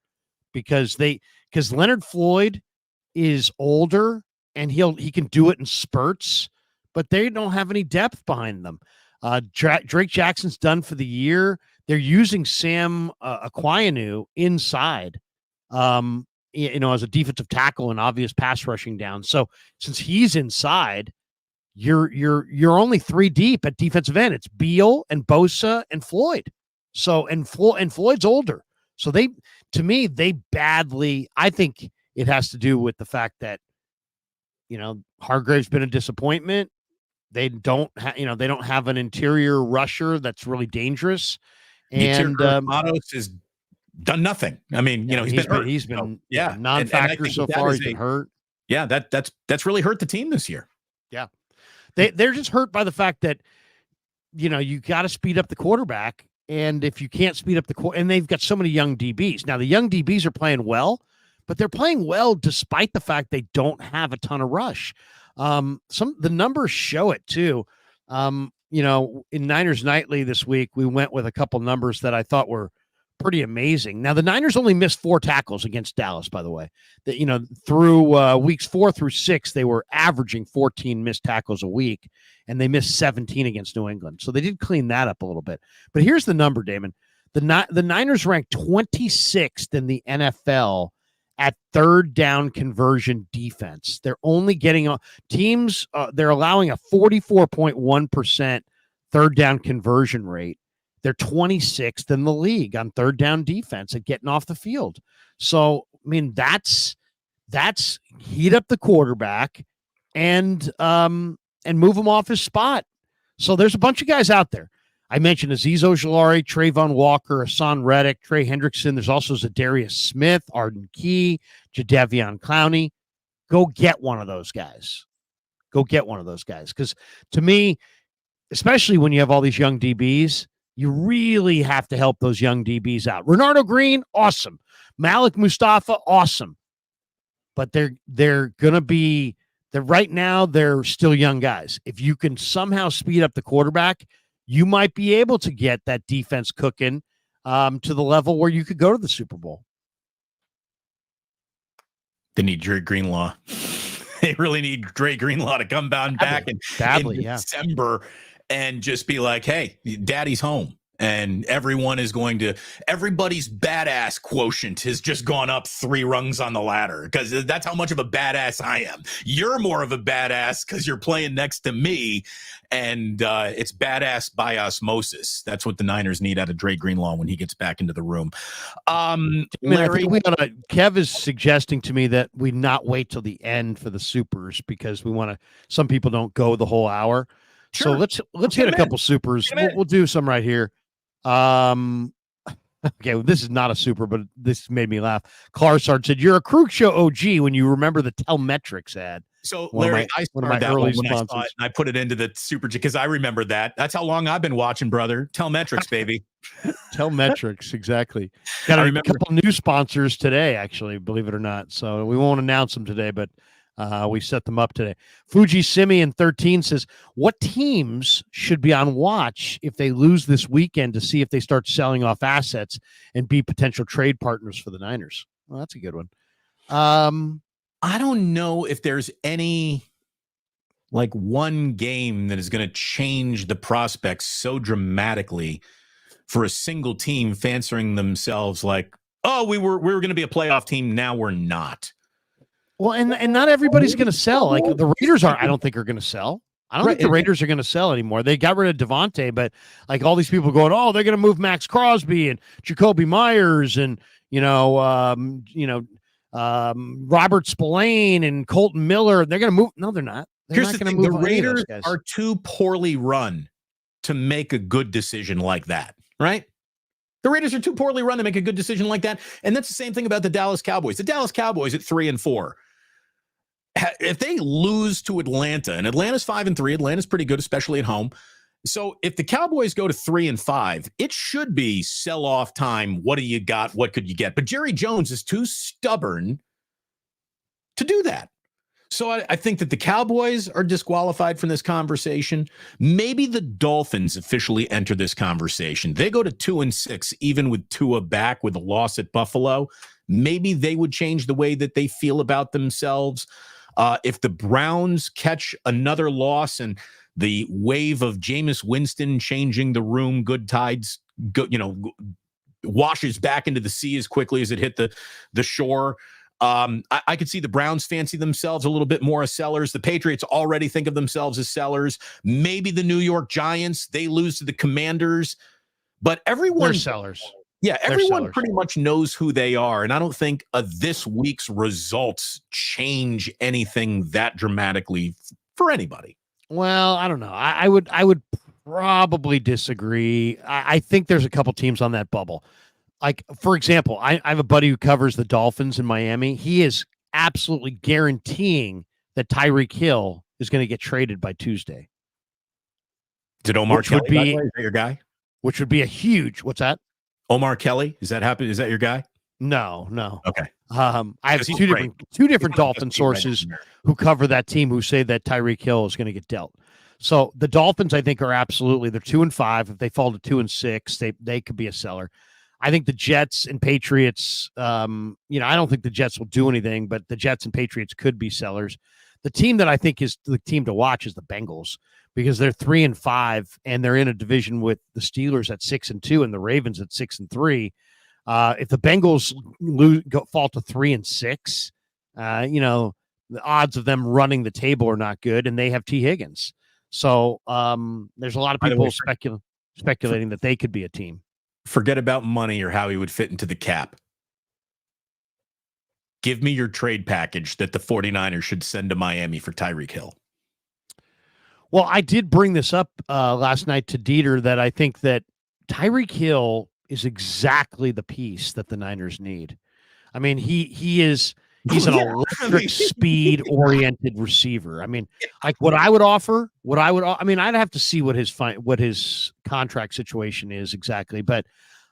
because Leonard Floyd is older and he can do it in spurts, but they don't have any depth behind them. Drake Jackson's done for the year. They're using Sam Aquinu inside, as a defensive tackle and obvious pass rushing down. So since he's inside, you're only 3 deep at defensive end. It's Beal and Bosa and Floyd. So and Floyd's older. So I think it has to do with the fact that Hargrave's been a disappointment. They don't have an interior rusher that's really dangerous. And Matos has done nothing. I mean, he's been non-factor so far. He's been hurt. Yeah, that's really hurt the team this year. Yeah. They're just hurt by the fact that, you got to speed up the quarterback. And if you can't speed up and they've got so many young DBs. Now, the young DBs are playing well, but they're playing well despite the fact they don't have a ton of rush. The numbers show it too. In Niners Nightly this week, we went with a couple numbers that I thought were pretty amazing. Now, the Niners only missed 4 tackles against Dallas, by the way. Through weeks 4 through 6, they were averaging 14 missed tackles a week, and they missed 17 against New England. So they did clean that up a little bit. But here's the number, Damon. The Niners ranked 26th in the NFL at third down conversion defense. They're only getting teams, they're allowing a 44.1% third down conversion rate. They're 26th in the league on third down defense at getting off the field. So, I mean, that's heat up the quarterback and move him off his spot. So there's a bunch of guys out there. I mentioned Azeez Ojulari, Trayvon Walker, Hassan Reddick, Trey Hendrickson. There's also Zadarius Smith, Arden Key, Jadeveon Clowney. Go get one of those guys. Because to me, especially when you have all these young DBs, you really have to help those young DBs out. Renardo Green, awesome. Malik Mustafa, awesome. But they're right now, they're still young guys. If you can somehow speed up the quarterback, you might be able to get that defense cooking to the level where you could go to the Super Bowl. They need Dre Greenlaw. They really need Dre Greenlaw to come back in December and just be like, hey, daddy's home. And everybody's badass quotient has just gone up 3 rungs on the ladder because that's how much of a badass I am. You're more of a badass because you're playing next to me, and it's badass by osmosis. That's what the Niners need out of Dre Greenlaw when he gets back into the room. Larry, Kev is suggesting to me that we not wait till the end for the supers because some people don't go the whole hour. Sure. So let's hit a couple supers. We'll do some right here. Okay, well, this is not a super, but this made me laugh. Clarsard said, "You're a Krug Show OG when you remember the Telmetrics ad." So, Larry, I started that one when I saw it, and I put it into the super because I remember that. That's how long I've been watching, brother. Telmetrics, baby. Telmetrics, exactly. Got a couple new sponsors today, actually, believe it or not. So we won't announce them today, but we set them up today. Fuji Simeon 13 says, what teams should be on watch if they lose this weekend to see if they start selling off assets and be potential trade partners for the Niners? Well, that's a good one. I don't know if there's any one game that is going to change the prospects so dramatically for a single team fancying themselves like, oh, we were going to be a playoff team. Now we're not. Well, and not everybody's going to sell. Like the Raiders I don't think are going to sell. I don't think the Raiders are going to sell anymore. They got rid of Devontae, but like all these people going, oh, they're going to move Max Crosby and Jacoby Myers and Robert Spillane and Colton Miller. They're going to move. No, they're not. They're Here's not the going thing: to move. the Raiders are too poorly run to make a good decision like that, right? The Raiders are too poorly run to make a good decision like that, and that's the same thing about the Dallas Cowboys. The Dallas Cowboys at 3-4. If they lose to Atlanta, and Atlanta's 5-3, Atlanta's pretty good, especially at home. So if the Cowboys go to 3-5, it should be sell-off time. What do you got? What could you get? But Jerry Jones is too stubborn to do that. So I think that the Cowboys are disqualified from this conversation. Maybe the Dolphins officially enter this conversation. They go to 2-6, even with Tua back with a loss at Buffalo. Maybe they would change the way that they feel about themselves. If the Browns catch another loss and the wave of Jameis Winston changing the room, good tides, washes back into the sea as quickly as it hit the shore. I could see the Browns fancy themselves a little bit more as sellers. The Patriots already think of themselves as sellers. Maybe the New York Giants, they lose to the Commanders, but everyone— They're sellers. Yeah, everyone pretty much knows who they are, and I don't think this week's results change anything that dramatically for anybody. Well, I don't know. I would probably disagree. I think there's a couple teams on that bubble. Like, for example, I have a buddy who covers the Dolphins in Miami. He is absolutely guaranteeing that Tyreek Hill is going to get traded by Tuesday. Did Omar Kelly, by the way, is that your guy? Which would be a huge— what's that? Omar Kelly, is that happening? Is that your guy? No. Okay. I have two different Dolphin sources who cover that team who say that Tyreek Hill is going to get dealt. So the Dolphins, I think, are absolutely— they're 2-5. If they fall to 2-6, they could be a seller. I think the Jets and Patriots, I don't think the Jets will do anything, but the Jets and Patriots could be sellers. The team that I think is the team to watch is the Bengals, because they're 3-5 and they're in a division with the Steelers at 6-2 and the Ravens at 6-3. If the Bengals fall to 3-6, the odds of them running the table are not good, and they have T. Higgins. So there's a lot of people speculating that they could be a team. Forget about money or how he would fit into the cap. Give me your trade package that the 49ers should send to Miami for Tyreek Hill. Well, I did bring this up last night to Dieter, that I think that Tyreek Hill is exactly the piece that the Niners need. I mean, he's an electric speed oriented receiver. I mean, like I'd have to see what his contract situation is exactly, but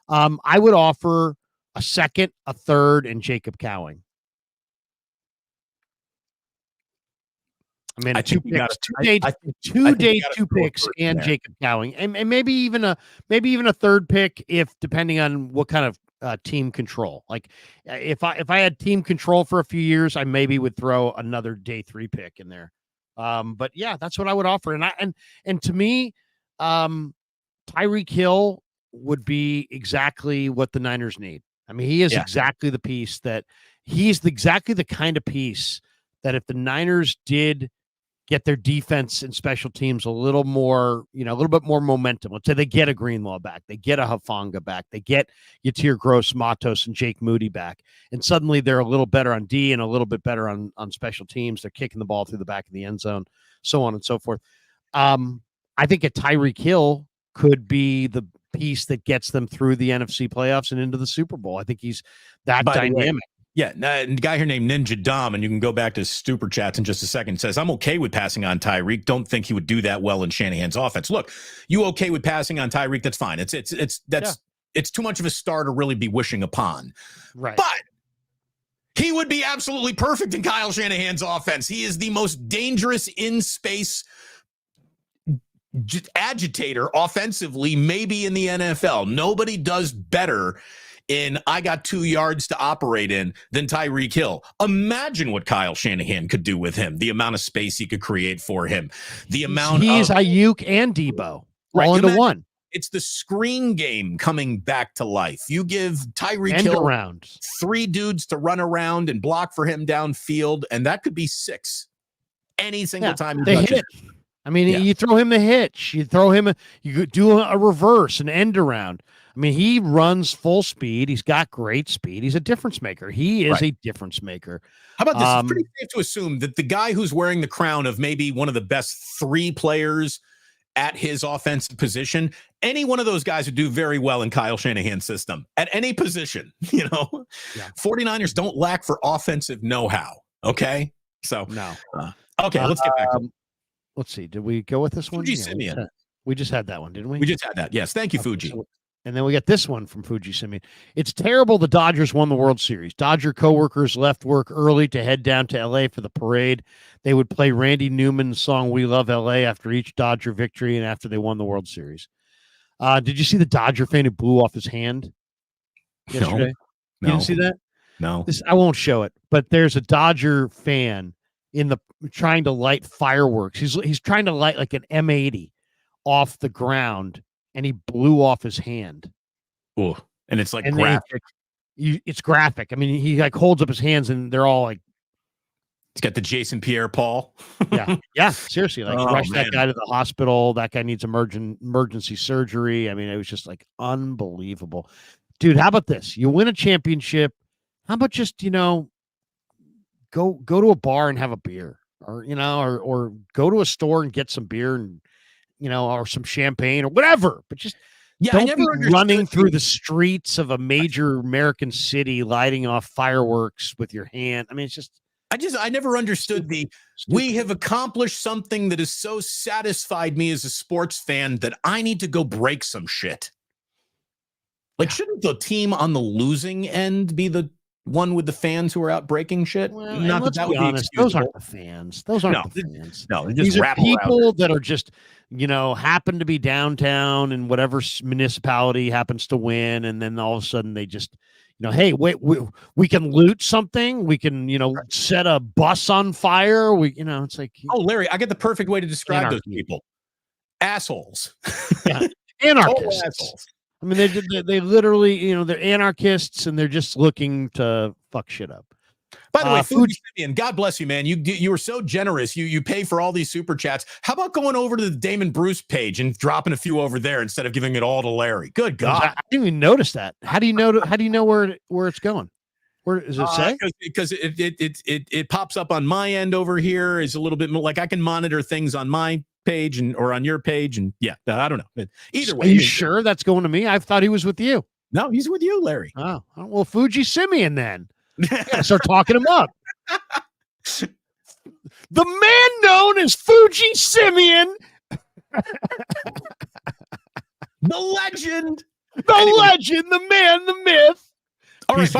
I would offer a second, a third, and Jacob Cowing. I mean, two picks, and Jacob Cowing, and maybe even a third pick, if depending on what kind of team control. Like if I had team control for a few years, I maybe would throw another day 3 pick in there. But yeah, that's what I would offer. And to me, Tyreek Hill would be exactly what the Niners need. I mean, he is exactly the piece that exactly the kind of piece that if the Niners did get their defense and special teams a little bit more momentum. Let's say they get a Greenlaw back, they get a Hufanga back, they get Yatir Gross, Matos, and Jake Moody back, and suddenly they're a little better on D and a little bit better on special teams. They're kicking the ball through the back of the end zone, so on and so forth. I think a Tyreek Hill could be the piece that gets them through the NFC playoffs and into the Super Bowl. I think he's that dynamic. Yeah, a guy here named Ninja Dom, and you can go back to super chats in just a second, says, I'm okay with passing on Tyreek. Don't think he would do that well in Shanahan's offense. Look, you okay with passing on Tyreek? That's fine. It's too much of a star to really be wishing upon. Right. But he would be absolutely perfect in Kyle Shanahan's offense. He is the most dangerous in-space agitator offensively, maybe in the NFL. Nobody does better in I got 2 yards to operate in than Tyreek Hill. Imagine what Kyle Shanahan could do with him, the amount of space he could create for him, the amount he's Ayuk and Debo all into one. It's the screen game coming back to life. You give Tyreek End Hill around 3 dudes to run around and block for him downfield, and that could be 6 any single time he they touches. hit. I mean, Yeah. you throw him the hitch. You throw him. You could do a reverse, an end around. I mean, he runs full speed. He's got great speed. He's a difference maker. He is a difference maker. How about this? It's pretty safe to assume that the guy who's wearing the crown of maybe one of the best 3 players at his offensive position, any one of those guys would do very well in Kyle Shanahan's system at any position. 49ers don't lack for offensive know-how. Okay. So, no. Okay. Let's get back to it. Let's see. Did we go with this one? Fuji Simeon. We just had that one, didn't we? We just had that. Yes. Thank you, Fuji. And then we got this one from Fuji Simeon. It's terrible the Dodgers won the World Series. Dodger coworkers left work early to head down to L.A. for the parade. They would play Randy Newman's song "We Love L.A." after each Dodger victory and after they won the World Series. Did you see the Dodger fan who blew off his hand yesterday? No. You didn't see that? No. I won't show it, but there's a Dodger fan trying to light fireworks. He's trying to light like an M80 off the ground, and he blew off his hand. Oh, and it's like graphic. It's graphic. I mean, he like holds up his hands, and they're all like. He's got the Jason Pierre-Paul. yeah. Seriously, like rush that guy to the hospital. That guy needs emergency surgery. I mean, it was just like unbelievable, dude. How about this? You win a championship. How about just go to a bar and have a beer, or or go to a store and get some beer and or some champagne or whatever. But just don't be running through the streets of a major American city, lighting off fireworks with your hand. I mean, it's just. I never understood we have accomplished something that has so satisfied me as a sports fan that I need to go break some shit. Like, shouldn't the team on the losing end be the one with the fans who are out breaking shit? Well, not that would be honest. Those aren't the fans. Those aren't the fans. No, these are people that are just, happen to be downtown and whatever municipality happens to win. And then all of a sudden they just, hey, wait, we can loot something. We can, set a bus on fire. It's like, oh, Larry, I get the perfect way to describe those people. Assholes. Yeah. Anarchists. Assholes. I mean, they literally, they're anarchists and they're just looking to fuck shit up. By the way, Fuji Simeon, God bless you, man. You were so generous. You pay for all these super chats. How about going over to the Damon Bruce page and dropping a few over there instead of giving it all to Larry? Good God, I didn't even notice that. How do you know? How do you know where it's going? Where does it say? Because it pops up on my end over here. Is a little bit more like I can monitor things on my page or on your page, and I don't know. Either way, are you sure that's going to me? I thought he was with you. No, he's with you, Larry. Oh, well, Fuji Simeon then. Start talking him up. The man known as Fuji Simeon. The legend. The legend, the man, the myth. All right,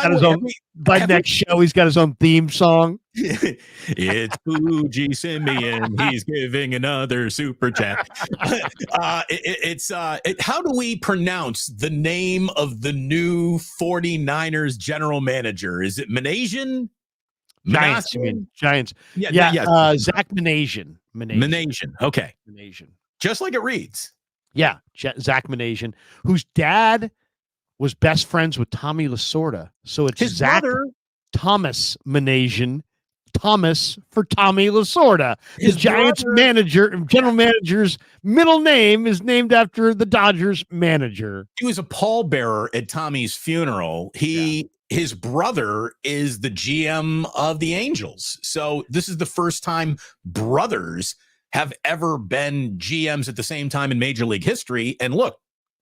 by next show, he's got his own theme song. It's Fuji Simeon. He's giving another super chat. How do we pronounce the name of the new 49ers general manager? Is it Manasian? Giants. You mean Giants? Yeah. Zach Manasian. Okay. Manasian. Just like it reads. Yeah. Zach Manasian, whose dad was best friends with Tommy Lasorda. So it's his Zach brother, Thomas Manasian. Thomas for Tommy Lasorda. The Giants general manager's middle name is named after the Dodgers manager. He was a pallbearer at Tommy's funeral. His brother is the GM of the Angels. So this is the first time brothers have ever been GMs at the same time in Major League history. And look,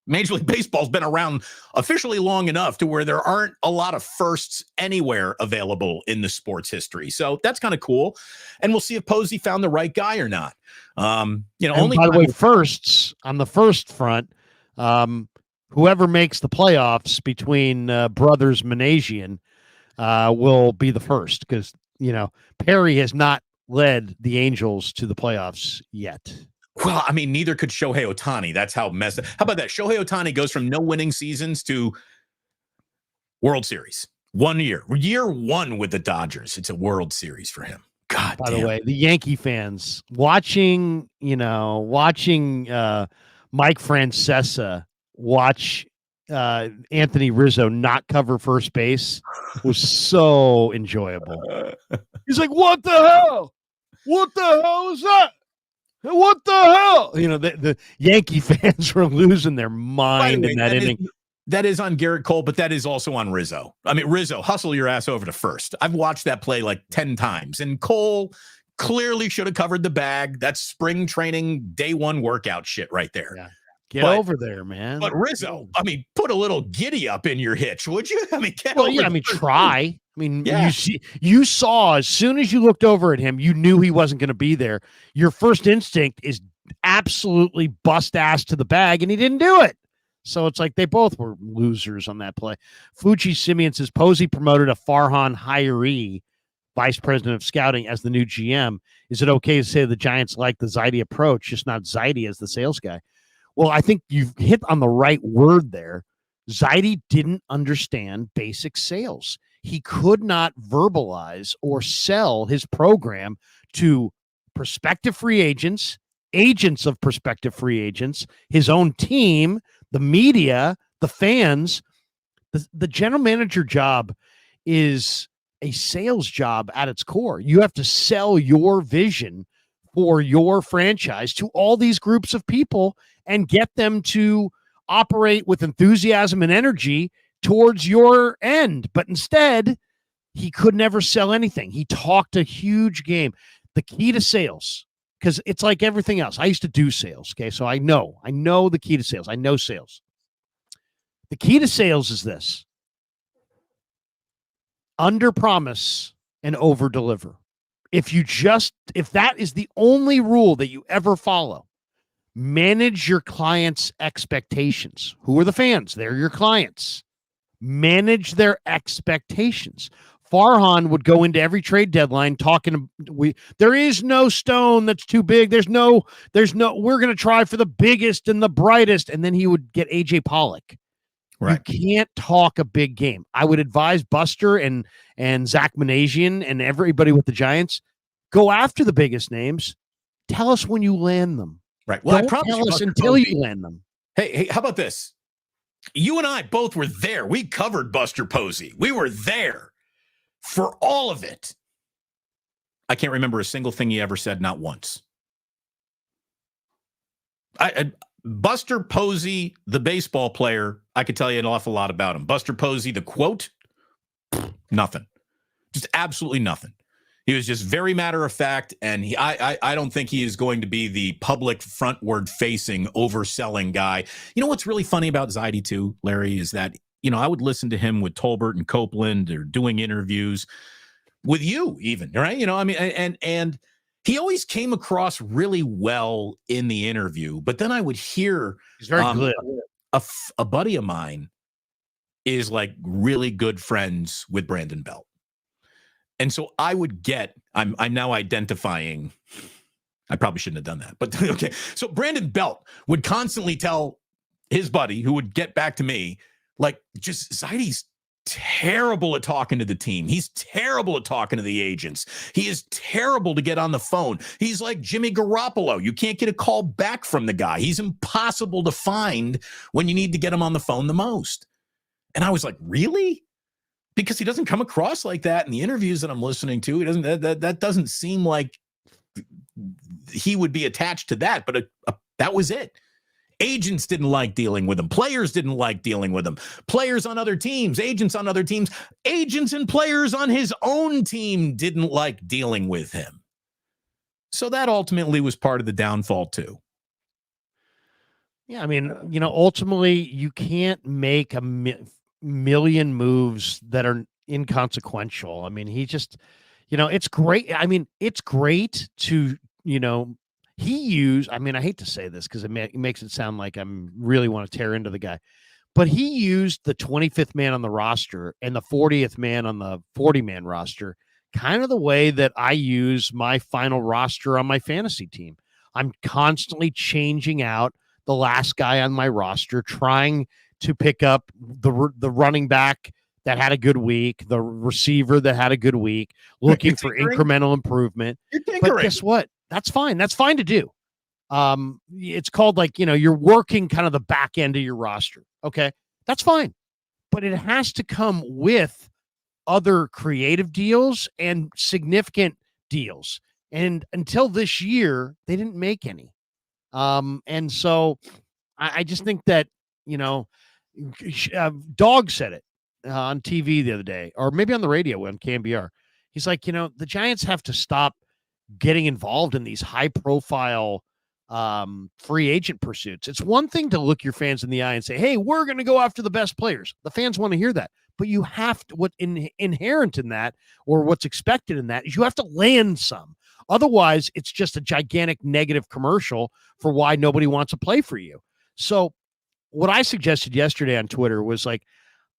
Major League Baseball's been around officially long enough to where there aren't a lot of firsts anywhere available in the sports history. So that's kind of cool. And we'll see if Posey found the right guy or not. Only by the way, firsts on the first front, whoever makes the playoffs between brothers Manasian will be the first because, Perry has not led the Angels to the playoffs yet. Well, I mean, neither could Shohei Ohtani. That's how messed up. How about that? Shohei Ohtani goes from no winning seasons to World Series. 1 year. Year one with the Dodgers. It's a World Series for him. God By damn. the way, the Yankee fans watching Mike Francesa watch Anthony Rizzo not cover first base was so enjoyable. He's like, what the hell? What the hell is that? What the hell? You know, the Yankee fans were losing their mind in that inning. That is on Garrett Cole, but that is also on Rizzo. I mean, Rizzo, hustle your ass over to first. I've watched that play like 10 times, and Cole clearly should have covered the bag. That's spring training, day one workout shit right there. Yeah. Get over there, man. But Rizzo, I mean, put a little giddy up in your hitch, would you? I mean, try. I mean, you saw as soon as you looked over at him, you knew he wasn't going to be there. Your first instinct is absolutely bust ass to the bag, and he didn't do it. So it's like they both were losers on that play. Fuji Simeon says Posey promoted a Farhan hiree, vice president of scouting, as the new GM. Is it okay to say the Giants like the Zaidi approach, just not Zaidi as the sales guy? Well, I think you've hit on the right word there. Zaidi didn't understand basic sales. He could not verbalize or sell his program to prospective free agents, agents of prospective free agents, his own team, the media, the fans. The general manager job is a sales job at its core. You have to sell your vision for your franchise to all these groups of people and get them to operate with enthusiasm and energy towards your end. But instead, he could never sell anything. He talked a huge game. The key to sales, because it's like everything else. I used to do sales, okay? So I know the key to sales. I know sales. The key to sales is this: under promise and over deliver. If that is the only rule that you ever follow, manage your clients' expectations. Who are the fans? They're your clients. Manage their expectations. Farhan would go into every trade deadline talking. There is no stone that's too big. There's no, we're going to try for the biggest and the brightest. And then he would get AJ Pollock. Right. You can't talk a big game. I would advise Buster and Zach Manasian and everybody with the Giants, go after the biggest names. Tell us when you land them. Right. Well, don't tell us until you land them. Hey, how about this? You and I both were there. We covered Buster Posey. We were there for all of it. I can't remember a single thing he ever said, not once. Buster Posey, the baseball player, I could tell you an awful lot about him. Buster Posey, the quote, nothing. Just absolutely nothing. He was just very matter of fact, and I don't think he is going to be the public frontward-facing, overselling guy. You know what's really funny about Zaidi too, Larry, is that, I would listen to him with Tolbert and Copeland or doing interviews with you even, right? And he always came across really well in the interview, but then I would hear he's very good. A buddy of mine is like really good friends with Brandon Belt. And so I would I'm now identifying, I probably shouldn't have done that, but okay. So Brandon Belt would constantly tell his buddy, who would get back to me, like, just Zaidi's terrible at talking to the team. He's terrible at talking to the agents. He is terrible to get on the phone. He's like Jimmy Garoppolo. You can't get a call back from the guy. He's impossible to find when you need to get him on the phone the most. And I was like, really? Because he doesn't come across like that in the interviews that I'm listening to. He doesn't. That doesn't seem like he would be attached to that. But that was it. Agents didn't like dealing with him. Players didn't like dealing with him. Players on other teams, agents on other teams, agents and players on his own team didn't like dealing with him. So that ultimately was part of the downfall too. Yeah, I mean, ultimately you can't make a million moves that are inconsequential. I mean, he just, it's great. I mean, it's great to, I hate to say this because it makes it sound like I'm really want to tear into the guy, but he used the 25th man on the roster and the 40th man on the 40-man roster, kind of the way that I use my final roster on my fantasy team. I'm constantly changing out the last guy on my roster, trying to pick up the running back that had a good week, the receiver that had a good week, looking for incremental improvement. But guess what? That's fine. That's fine to do. It's called like, you're working kind of the back end of your roster. Okay. That's fine. But it has to come with other creative deals and significant deals. And until this year, they didn't make any. And so I just think that, Dog said it on TV the other day, or maybe on the radio on KMBR. He's like, the Giants have to stop getting involved in these high profile free agent pursuits. It's one thing to look your fans in the eye and say, hey, we're going to go after the best players. The fans want to hear that. But you have to, inherent in that, or what's expected in that, is you have to land some. Otherwise, it's just a gigantic negative commercial for why nobody wants to play for you. So what I suggested yesterday on Twitter was like,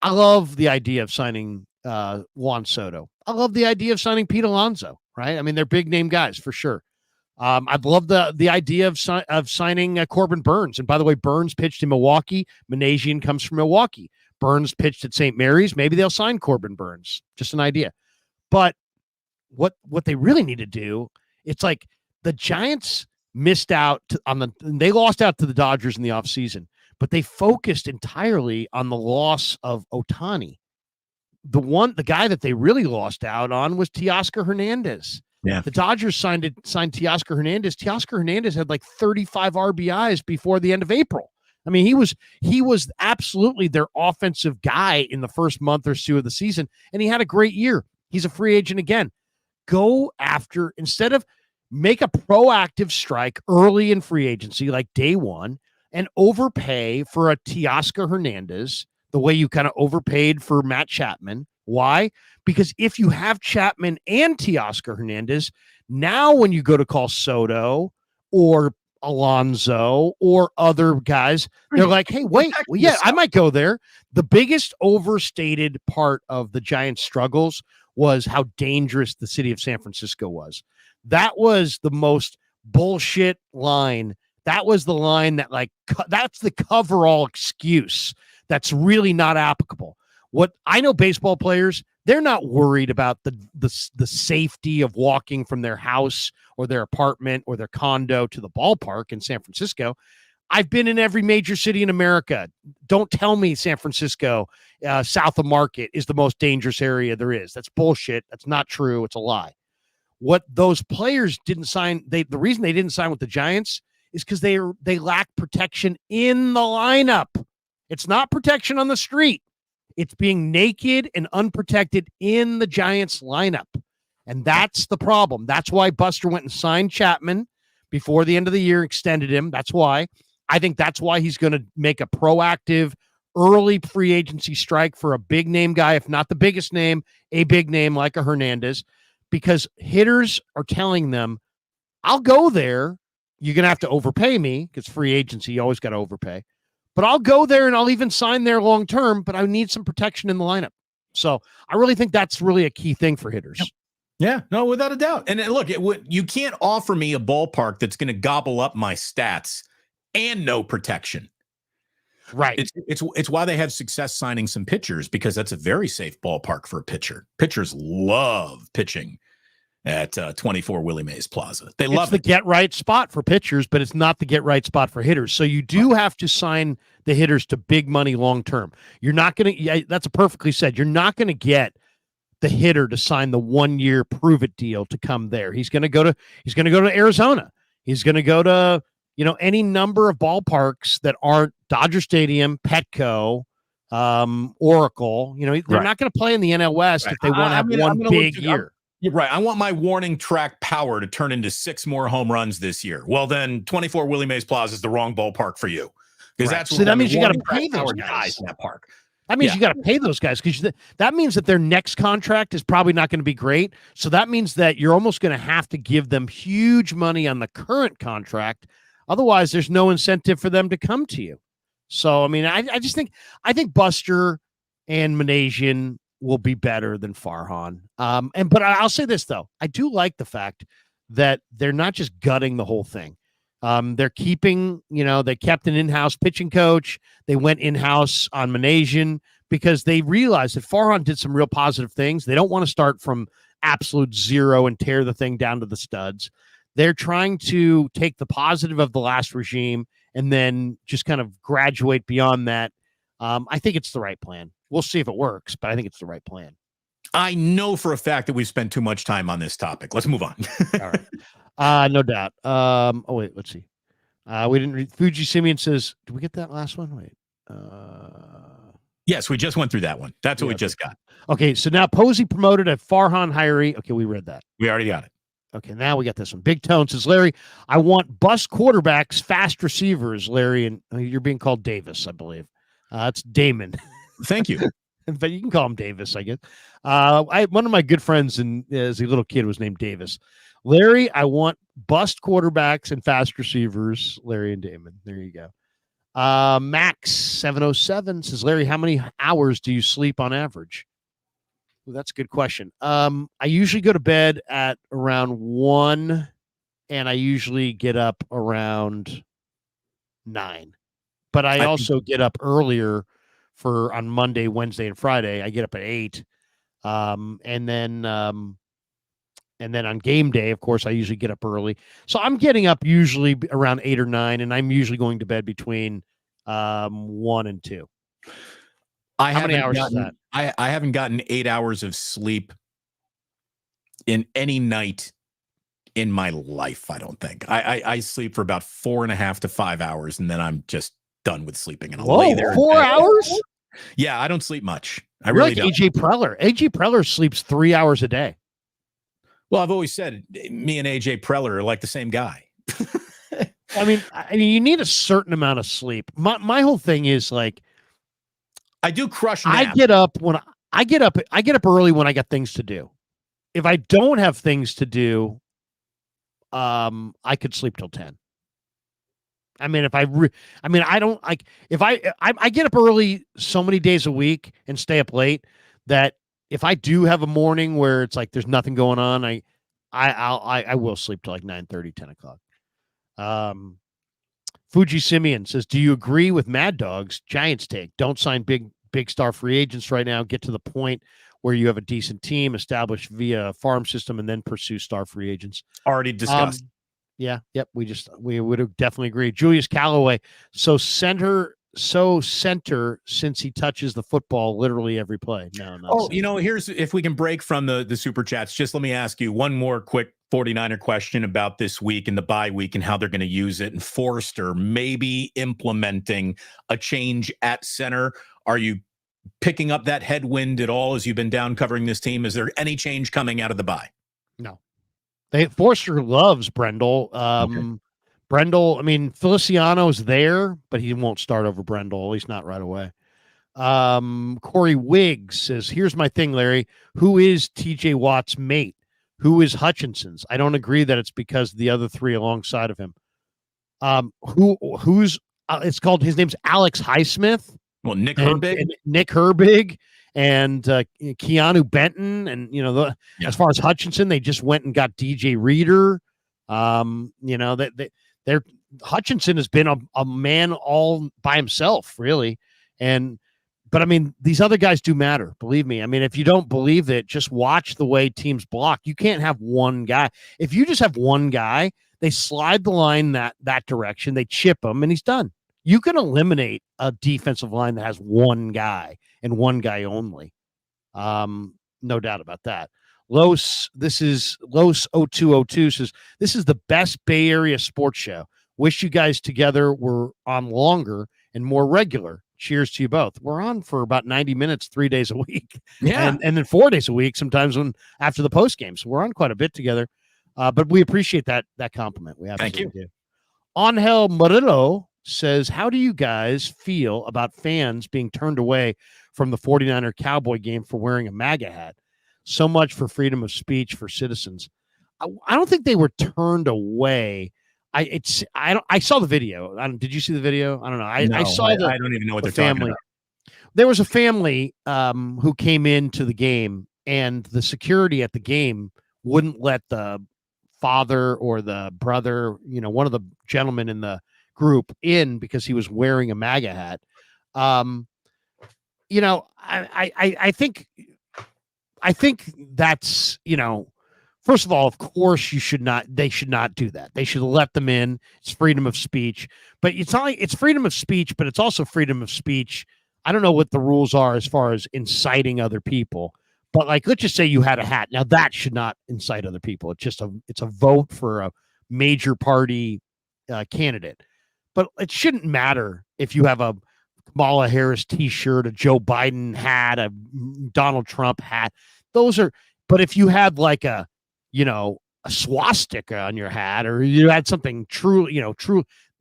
I love the idea of signing Juan Soto. I love the idea of signing Pete Alonso, right? I mean, they're big name guys for sure. I'd love the idea of signing Corbin Burns. And by the way, Burns pitched in Milwaukee. Manasian comes from Milwaukee. Burns pitched at St. Mary's. Maybe they'll sign Corbin Burns. Just an idea. But what they really need to do, it's like the Giants missed out they lost out to the Dodgers in the offseason, but they focused entirely on the loss of Ohtani. The guy that they really lost out on was Teoscar Hernandez. Yeah. The Dodgers signed Teoscar Hernandez. Teoscar Hernandez had like 35 RBIs before the end of April. I mean, he was absolutely their offensive guy in the first month or two of the season, and he had a great year. He's a free agent again. Go after, instead of make a proactive strike early in free agency, like day one, and overpay for a Teoscar Hernandez the way you kind of overpaid for Matt Chapman. Why? Because if you have Chapman and Teoscar Hernandez, now when you go to call Soto or Alonso or other guys, they're like, hey, wait, well, yeah, I might go there. The biggest overstated part of the Giants' struggles was how dangerous the city of San Francisco was. That was the most bullshit line. That was the line that that's the coverall excuse that's really not applicable. What I know, baseball players, they're not worried about the safety of walking from their house or their apartment or their condo to the ballpark in San Francisco. I've been in every major city in America. Don't tell me San Francisco, south of Market, is the most dangerous area there is. That's bullshit. That's not true. It's a lie. What those players didn't sign, the reason they didn't sign with the Giants is because they lack protection in the lineup. It's not protection on the street. It's being naked and unprotected in the Giants lineup. And that's the problem. That's why Buster went and signed Chapman before the end of the year, extended him. That's why. I think that's why he's going to make a proactive early free agency strike for a big name guy, if not the biggest name, a big name like a Hernandez, because hitters are telling them, I'll go there. You're going to have to overpay me because free agency, you always got to overpay. But I'll go there and I'll even sign there long term, but I need some protection in the lineup. So I really think that's really a key thing for hitters. Yep. Yeah, no, without a doubt. And look, you can't offer me a ballpark that's going to gobble up my stats and no protection. Right. It's why they have success signing some pitchers, because that's a very safe ballpark for a pitcher. Pitchers love pitching at 24 Willie Mays Plaza. They love the get right spot for pitchers, but it's not the get right spot for hitters. So you do have to sign the hitters to big money long term. You're not going to. Yeah, that's a perfectly said. You're not going to get the hitter to sign the 1 year prove it deal to come there. He's going to go to Arizona. He's going to go to any number of ballparks that aren't Dodger Stadium, Petco, Oracle. They're not going to play in the NL West if they want to have one big year. You're right. I want my warning track power to turn into 6 more home runs this year. Well, then 24 Willie Mays Plaza is the wrong ballpark for you, because that's so that means you got to pay those guys in that park. That means you got to pay those guys, because that means that their next contract is probably not going to be great. So that means that you're almost going to have to give them huge money on the current contract. Otherwise, there's no incentive for them to come to you. So, I mean, I think Buster and Manasian will be better than Farhan. But I'll say this, though. I do like the fact that they're not just gutting the whole thing. They're keeping, they kept an in-house pitching coach. They went in-house on Manasian because they realized that Farhan did some real positive things. They don't want to start from absolute zero and tear the thing down to the studs. They're trying to take the positive of the last regime and then just kind of graduate beyond that. I think it's the right plan. We'll see if it works, but I think it's the right plan. I know for a fact that we've spent too much time on this topic. Let's move on. All right. No doubt. Oh, wait, let's see. We didn't read. Fuji Simeon says, did we get that last one? Wait. Yes, we just went through that one. That's what we just got. Okay, so now Posey promoted at Farhan Hyrie. Okay, we read that. We already got it. Okay, now we got this one. Big Tone says, Larry, I want bust quarterbacks, fast receivers, Larry, and you're being called Davis, I believe. It's Damon. Thank you. But you can call him Davis, I guess. One of my good friends as a little kid was named Davis. Larry, I want bust quarterbacks and fast receivers, Larry and Damon. There you go. Max 707 says, Larry, how many hours do you sleep on average? Well, that's a good question. I usually go to bed at around 1, and I usually get up around 9. But I also get up earlier on Monday, Wednesday, and Friday. I get up at 8. And then on game day, of course, I usually get up early. So I'm getting up usually around 8 or 9, and I'm usually going to bed between 1 and 2. How many hours is that? I haven't gotten 8 hours of sleep in any night in my life, I don't think. I sleep for about 4.5 to 5 hours, and then I'm just done with sleeping. And I'll lay there 4 hours? Yeah, I don't sleep much. I You're really like don't. AJ Preller. AJ Preller sleeps 3 hours a day. Well, I've always said me and AJ Preller are like the same guy. I mean, you need a certain amount of sleep. My whole thing is like, I do crush naps. I get up early when I got things to do. If I don't have things to do, I could sleep till 10. I mean, I don't like if I get up early so many days a week and stay up late that if I do have a morning where it's like there's nothing going on, I will sleep till like 9:30, 10 o'clock. Fuji Simeon says, do you agree with Mad Dog's Giants take? Don't sign big star free agents right now. Get to the point where you have a decent team established via farm system and then pursue star free agents. Already discussed. Yeah. Yep. We would have definitely agreed. Julius Callaway. So center since he touches the football literally every play. No. Oh, here's, if we can break from the super chats, just let me ask you one more quick 49er question about this week and the bye week and how they're going to use it. And Forrester maybe implementing a change at center. Are you picking up that headwind at all as you've been down covering this team? Is there any change coming out of the bye? No. Forrester loves Brendel. Okay. Brendel, I mean, Feliciano's there, but he won't start over Brendel, at least not right away. Corey Wiggs says, here's my thing, Larry. Who is TJ Watt's mate? Who is Hutchinson's? I don't agree that it's because the other three alongside of him. Who's it's called, his name's Alex Highsmith. Well, Nick Herbig and Keanu Benton. And, as far as Hutchinson, they just went and got DJ Reader. They're Hutchinson has been a man all by himself, really. But I mean, these other guys do matter. Believe me. I mean, if you don't believe it, just watch the way teams block. You can't have one guy. If you just have one guy, they slide the line that direction. They chip him, and he's done. You can eliminate a defensive line that has one guy and one guy only. No doubt about that. This is Los 0202 says, this is the best Bay Area sports show. Wish you guys together were on longer and more regular. Cheers to you both. We're on for about 90 minutes, 3 days a week. Yeah. And then 4 days a week, sometimes after the post game. So we're on quite a bit together. But we appreciate that compliment. We absolutely do. Angel Murillo says, how do you guys feel about fans being turned away from the 49er Cowboy game for wearing a MAGA hat? So much for freedom of speech for citizens. I don't think they were turned away. I saw the video. Did you see the video? I don't know. I don't even know what they're talking about. There was a family who came into the game, and the security at the game wouldn't let the father or the brother, one of the gentlemen in the group in because he was wearing a MAGA hat. I think that's, first of all, of course, they should not do that. They should let them in. It's freedom of speech. But it's not like it's freedom of speech, but it's also freedom of speech. I don't know what the rules are as far as inciting other people. But like, let's just say you had a hat. Now that should not incite other people. It's a vote for a major party candidate. But it shouldn't matter if you have a Kamala Harris T-shirt, a Joe Biden hat, a Donald Trump hat. Those are. But if you had like a swastika on your hat, or you had something true,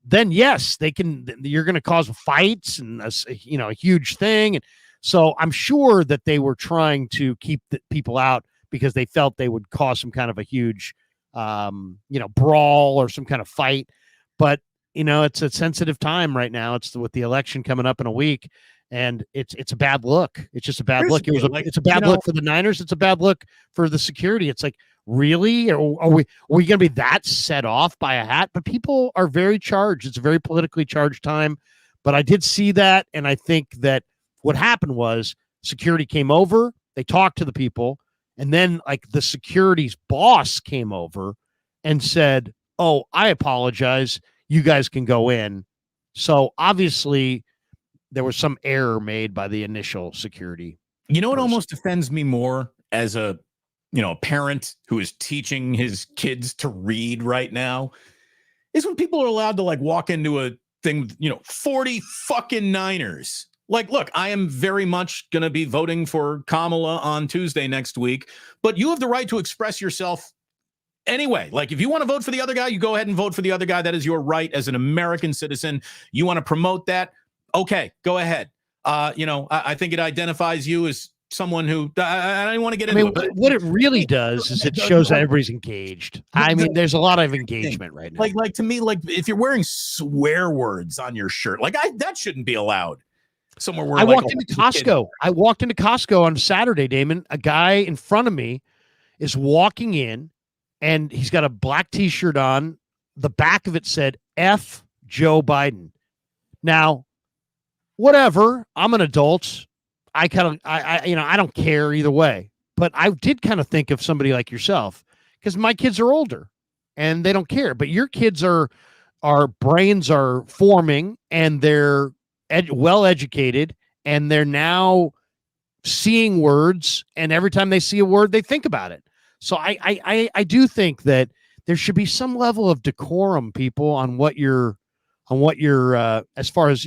then yes, they can. You're going to cause fights and a huge thing. And so I'm sure that they were trying to keep the people out because they felt they would cause some kind of a huge, brawl or some kind of fight. But it's a sensitive time right now. It's with the election coming up in a week, and it's a bad look. It's just a bad look. It's a bad look for the Niners. It's a bad look for the security. It's like, really? Are we going to be that set off by a hat? But people are very charged. It's a very politically charged time. But I did see that, and I think that what happened was security came over. They talked to the people, and then like the security's boss came over and said, "Oh, I apologize. You guys can go in." So obviously there was some error made by the initial security. You know what almost offends me more as a parent who is teaching his kids to read right now is when people are allowed to like walk into a thing, 40 fucking Niners. Like, look, I am very much going to be voting for Kamala on Tuesday next week, but you have the right to express yourself anyway. Like, if you want to vote for the other guy, you go ahead and vote for the other guy. That is your right as an American citizen. You want to promote that? Okay, go ahead. I think it identifies you as someone who I don't want to get into it. But what it really does is it shows that everybody's engaged. I mean, there's a lot of engagement right now. Like to me, like if you're wearing swear words on your shirt, like that shouldn't be allowed. Somewhere where I walked into Costco. I walked into Costco on Saturday, Damon. A guy in front of me is walking in, and he's got a black T-shirt on. The back of it said "F Joe Biden." Now, whatever. I'm an adult. I don't care either way. But I did kind of think of somebody like yourself because my kids are older and they don't care. But your kids our brains are forming and they're well educated, and they're now seeing words, and every time they see a word, they think about it. So I do think that there should be some level of decorum, people, on what you're as far as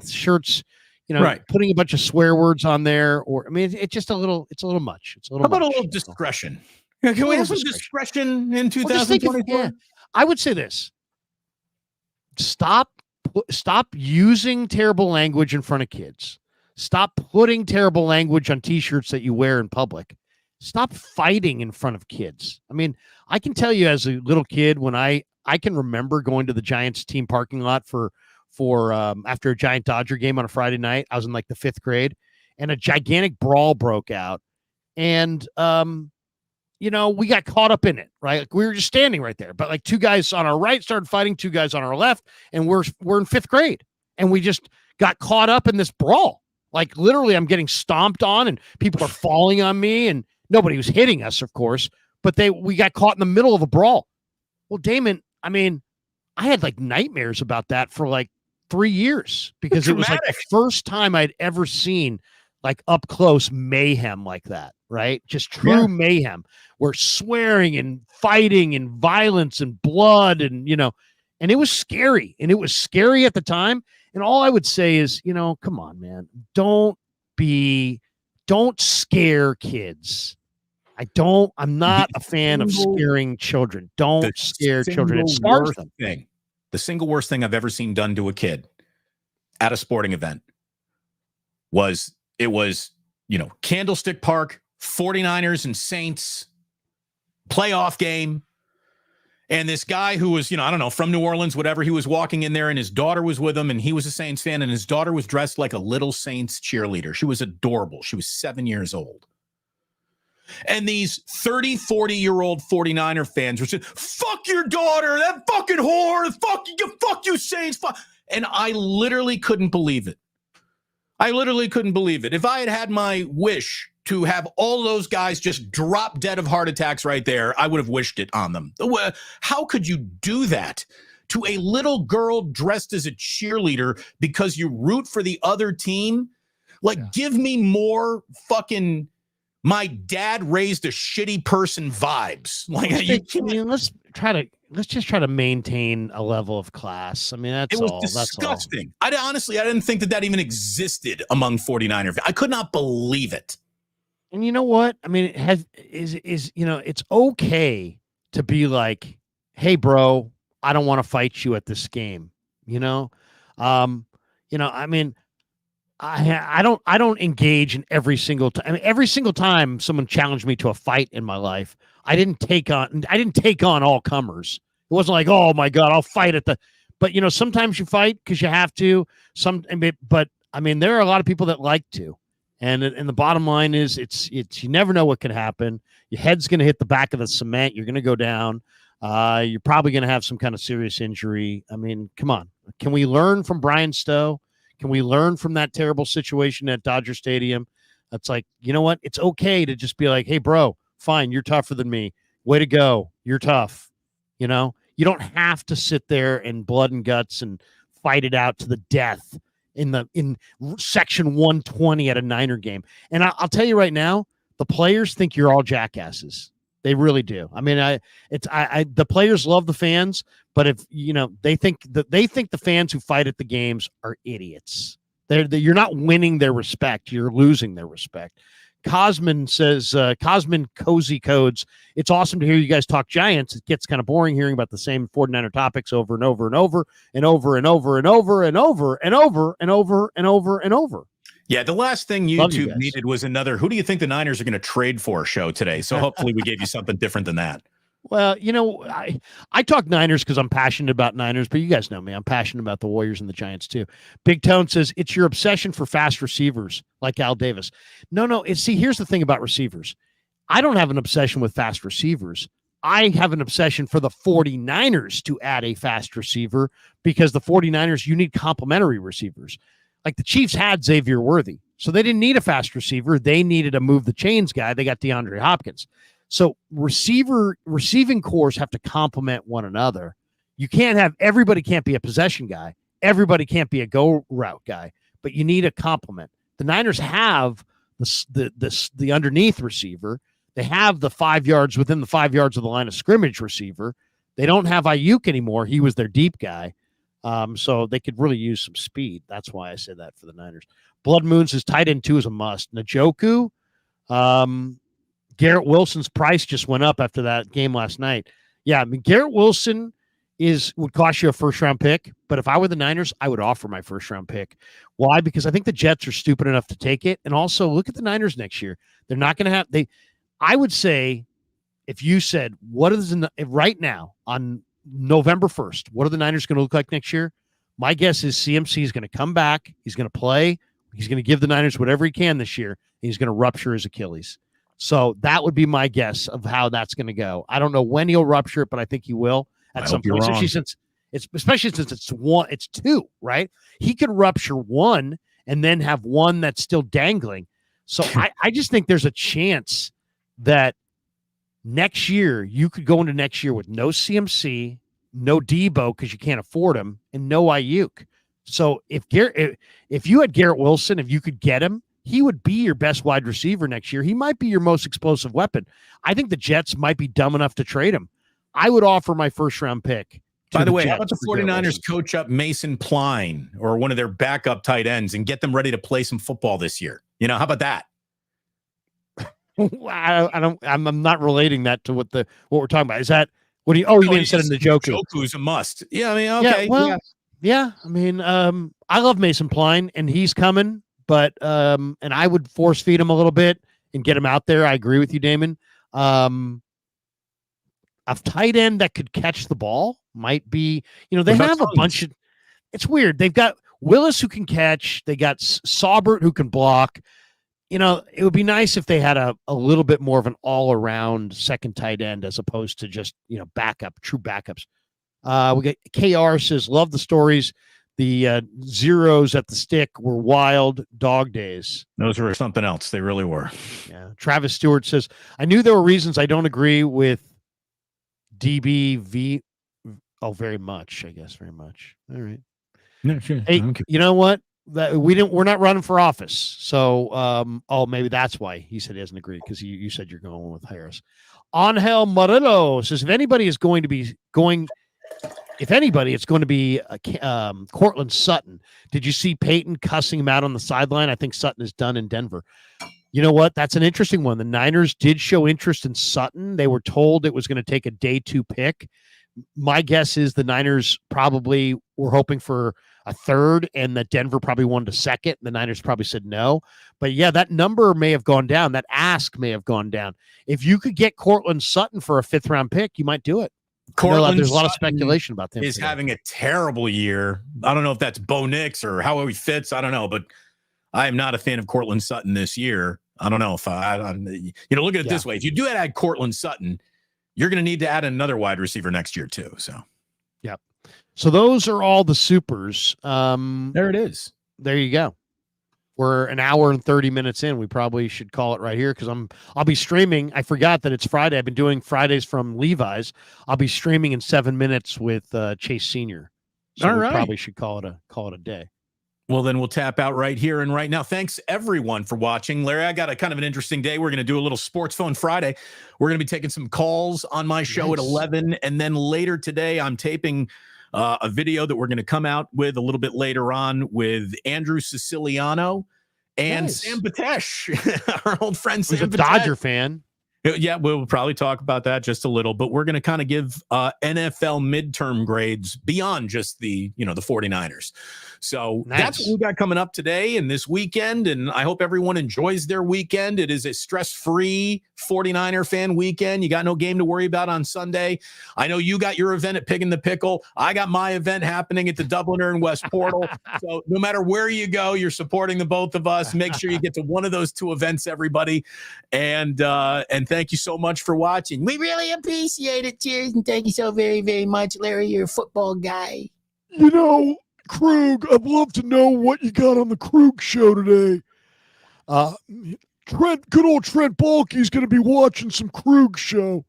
shirts, right. Putting a bunch of swear words on there, or it's just a little much. It's a little. How about much. a little discretion? Can we have some discretion in 2024? I would say this: stop using terrible language in front of kids. Stop putting terrible language on T-shirts that you wear in public. Stop fighting in front of kids. I mean, I can tell you as a little kid, when I can remember going to the Giants team parking lot for after a Giant Dodger game on a Friday night. I was in like the 5th grade, and a gigantic brawl broke out. And, we got caught up in it, right? Like, we were just standing right there, but like 2 guys on our right started fighting 2 guys on our left, and we're in 5th grade, and we just got caught up in this brawl. Like, literally, I'm getting stomped on, and people are falling on me, and nobody was hitting us, of course, but we got caught in the middle of a brawl. Well, Damon, I had like nightmares about that for like 3 years because it was like the first time I'd ever seen like up close mayhem like that, right? Just true mayhem. We're swearing and fighting and violence and blood and and it was scary. And it was scary at the time. And all I would say is, come on, man, don't scare kids. I'm not a fan of scaring children. Don't scare children. It scars them. The single worst thing I've ever seen done to a kid at a sporting event was Candlestick Park, 49ers and Saints playoff game. And this guy who was, from New Orleans, whatever, he was walking in there and his daughter was with him and he was a Saints fan and his daughter was dressed like a little Saints cheerleader. She was adorable. She was 7 years old. And these 30, 40-year-old 49er fans were saying, fuck your daughter, that fucking whore, fuck you Saints. And I literally couldn't believe it. I literally couldn't believe it. If I had had my wish to have all those guys just drop dead of heart attacks right there, I would have wished it on them. How could you do that to a little girl dressed as a cheerleader because you root for the other team? Like, give me more fucking my dad raised a shitty person vibes. Like, let's just try to maintain a level of class. I mean, that's it was all. disgusting. I didn't think that even existed among 49er. I could not believe it. And you know what? I mean, it's okay to be like, hey, bro, I don't want to fight you at this game. I mean, I don't engage in every single time. I mean, every single time someone challenged me to a fight in my life, I didn't take on all comers. It wasn't like, oh my God, I'll fight but sometimes you fight because you have to. But I mean, there are a lot of people that like to. And the bottom line is it's you never know what can happen. Your head's going to hit the back of the cement. You're going to go down. You're probably going to have some kind of serious injury. I mean, come on. Can we learn from Brian Stowe? Can we learn from that terrible situation at Dodger Stadium? That's like, you know what? It's okay to just be like, hey, bro, fine. You're tougher than me. Way to go. You're tough. You don't have to sit there and blood and guts and fight it out to the death in section 120 at a Niner game. And I'll tell you right now, the players think you're all jackasses. They really do. I mean, the players love the fans, but if they think the fans who fight at the games are idiots. You're not winning their respect. You're losing their respect. Cosmin says, Cosmin Cozy Codes, it's awesome to hear you guys talk Giants. It gets kind of boring hearing about the same 49er topics over and over and over and over and over and over and over and over and over and over and over. Yeah, the last thing YouTube needed was another who do you think the Niners are going to trade for show today. So hopefully we gave you something different than that. Well, I talk Niners because I'm passionate about Niners, but you guys know me. I'm passionate about the Warriors and the Giants too. Big Tone says it's your obsession for fast receivers like Al Davis. No. Here's the thing about receivers. I don't have an obsession with fast receivers. I have an obsession for the 49ers to add a fast receiver because the 49ers, you need complementary receivers. Like the Chiefs had Xavier Worthy, so they didn't need a fast receiver. They needed a move the chains guy. They got DeAndre Hopkins. So receiving cores have to complement one another. Everybody can't be a possession guy. Everybody can't be a go route guy, but you need a complement. The Niners have the underneath receiver. They have the 5 yards within the 5 yards of the line of scrimmage receiver. They don't have Ayuk anymore. He was their deep guy. So they could really use some speed. That's why I said that for the Niners. Blood Moon says tight end 2 is a must. Njoku, Garrett Wilson's price just went up after that game last night. Yeah, I mean, Garrett Wilson would cost you a first-round pick, but if I were the Niners, I would offer my first-round pick. Why? Because I think the Jets are stupid enough to take it, and also look at the Niners next year. They're not going to have I would say, if you said, right now on November 1st, what are the Niners going to look like next year? My guess is CMC is going to come back. He's going to play. He's going to give the Niners whatever he can this year. And he's going to rupture his Achilles. So that would be my guess of how that's going to go. I don't know when he'll rupture it, but I think he will at some point. Especially since it's 2, right? He could rupture 1 and then have 1 that's still dangling. So I just think there's a chance that next year you could go into next year with no CMC, no Debo because you can't afford him, and no Ayuk. So if you had Garrett Wilson, if you could get him, he would be your best wide receiver next year. He might be your most explosive weapon. I think the Jets might be dumb enough to trade him. I would offer my first-round pick. By the way, how about the 49ers coach up Mason Pline or one of their backup tight ends and get them ready to play some football this year? How about that? I'm not relating that to what we're talking about. Is that what do you? Oh, you mean instead of Njoku? Njoku's a must. Yeah, I mean, okay. Yeah. I mean, I love Mason Pline, and he's coming, but and I would force feed him a little bit and get him out there. I agree with you, Damon. A tight end that could catch the ball might be. They have a bunch of. It's weird. They've got Willis who can catch. They got Saubert who can block. It would be nice if they had a little bit more of an all-around second tight end as opposed to just, true backups. We got KR says, love the stories The zeros at the stick were wild dog days. Those were something else. They really were. Yeah. Travis Stewart says, I knew there were reasons I don't agree with DBV. Oh, very much, I guess. Very much. All right. No, sure. Hey, Okay. you know what? We're not running for office. So, maybe that's why he said he doesn't agree, because you said you're going with Harris. Angel Murillo says, if anybody, it's going to be Cortland Sutton. Did you see Peyton cussing him out on the sideline? I think Sutton is done in Denver. You know what? That's an interesting one. The Niners did show interest in Sutton. They were told it was going to take a day 2 pick. My guess is the Niners probably were hoping for a third, and that Denver probably wanted a second. The Niners probably said no. But yeah, that number may have gone down. That ask may have gone down. If you could get Cortland Sutton for a 5th round pick, you might do it. There's a lot of speculation about them. Is having a terrible year. I don't know if that's Bo Nix or how he fits. I don't know, but I am not a fan of Cortland Sutton this year. I don't know if look at it this way. If you do add Cortland Sutton, you're going to need to add another wide receiver next year too. So, yep. So those are all the supers. There it is. There you go. We're an hour and 30 minutes in. We probably should call it right here, because I'll be streaming. I forgot that it's Friday. I've been doing Fridays from Levi's. I'll be streaming in 7 minutes with Chase Sr. So all right. Probably should call it a day. Well, then we'll tap out right here and right now. Thanks, everyone, for watching. Larry, I got a kind of an interesting day. We're going to do a little Sports Phone Friday. We're going to be taking some calls on my show at 11. And then later today, I'm taping a video that we're going to come out with a little bit later on with Andrew Siciliano and Sam Patesh, our old friend Sam He's a Dodger fan. Yeah, we'll probably talk about that just a little, but we're going to kind of give NFL midterm grades beyond just the 49ers. So That's what we got coming up today and this weekend, and I hope everyone enjoys their weekend. It is a stress-free 49er fan weekend. You got no game to worry about on Sunday. I know you got your event at Pig and the Pickle. I got my event happening at the Dubliner and West Portal. So no matter where you go, you're supporting the both of us. Make sure you get to one of those 2 events, everybody. And thank you so much for watching. We really appreciate it. Cheers, and thank you so very, very much, Larry. You're a football guy. Krug, I'd love to know what you got on the Krug show today. Good old Trent Baalke's going to be watching some Krug show.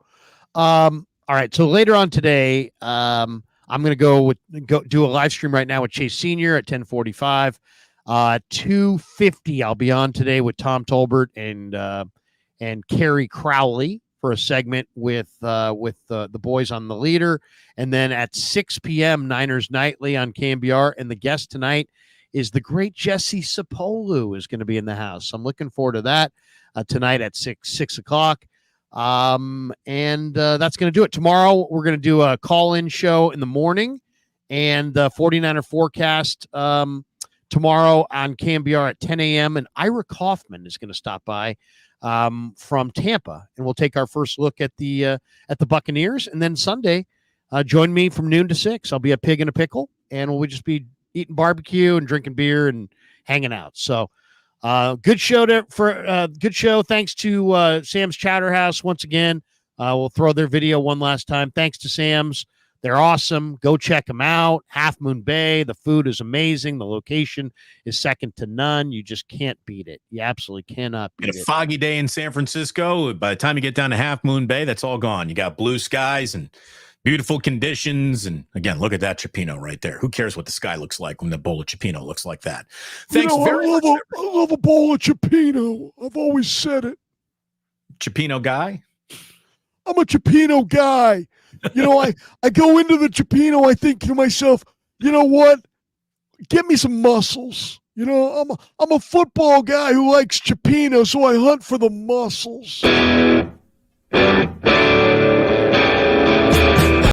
All right, so later on today, I'm going to go do a live stream right now with Chase Sr. at 10:45. 2:50, I'll be on today with Tom Tolbert and Kerry Crowley for a segment with the boys on The Leader. And then at 6 p.m., Niners Nightly on KMBR. And the guest tonight is the great Jesse Sapolu is going to be in the house. So I'm looking forward to that tonight at 6 o'clock. And that's going to do it. Tomorrow, we're going to do a call-in show in the morning and the 49er forecast tomorrow on KMBR at 10 a.m. And Ira Kaufman is going to stop by from Tampa, and we'll take our first look at the Buccaneers. And then Sunday, join me from noon to 6. I'll be a Pig and a Pickle, and we'll just be eating barbecue and drinking beer and hanging out. So, good show. Good show. Thanks to Sam's Chowderhouse once again. We'll throw their video one last time. Thanks to Sam's. They're awesome. Go check them out. Half Moon Bay. The food is amazing. The location is second to none. You just can't beat it. You absolutely cannot beat it. A foggy day in San Francisco. By the time you get down to Half Moon Bay, that's all gone. You got blue skies and beautiful conditions. And again, look at that Cioppino right there. Who cares what the sky looks like when the bowl of Cioppino looks like that? Thanks very much. I love a bowl of Cioppino. I've always said it. Cioppino guy? I'm a Cioppino guy. I go into the Cioppino, I think to myself, you know what? Get me some muscles. I'm a football guy who likes Cioppino, so I hunt for the muscles.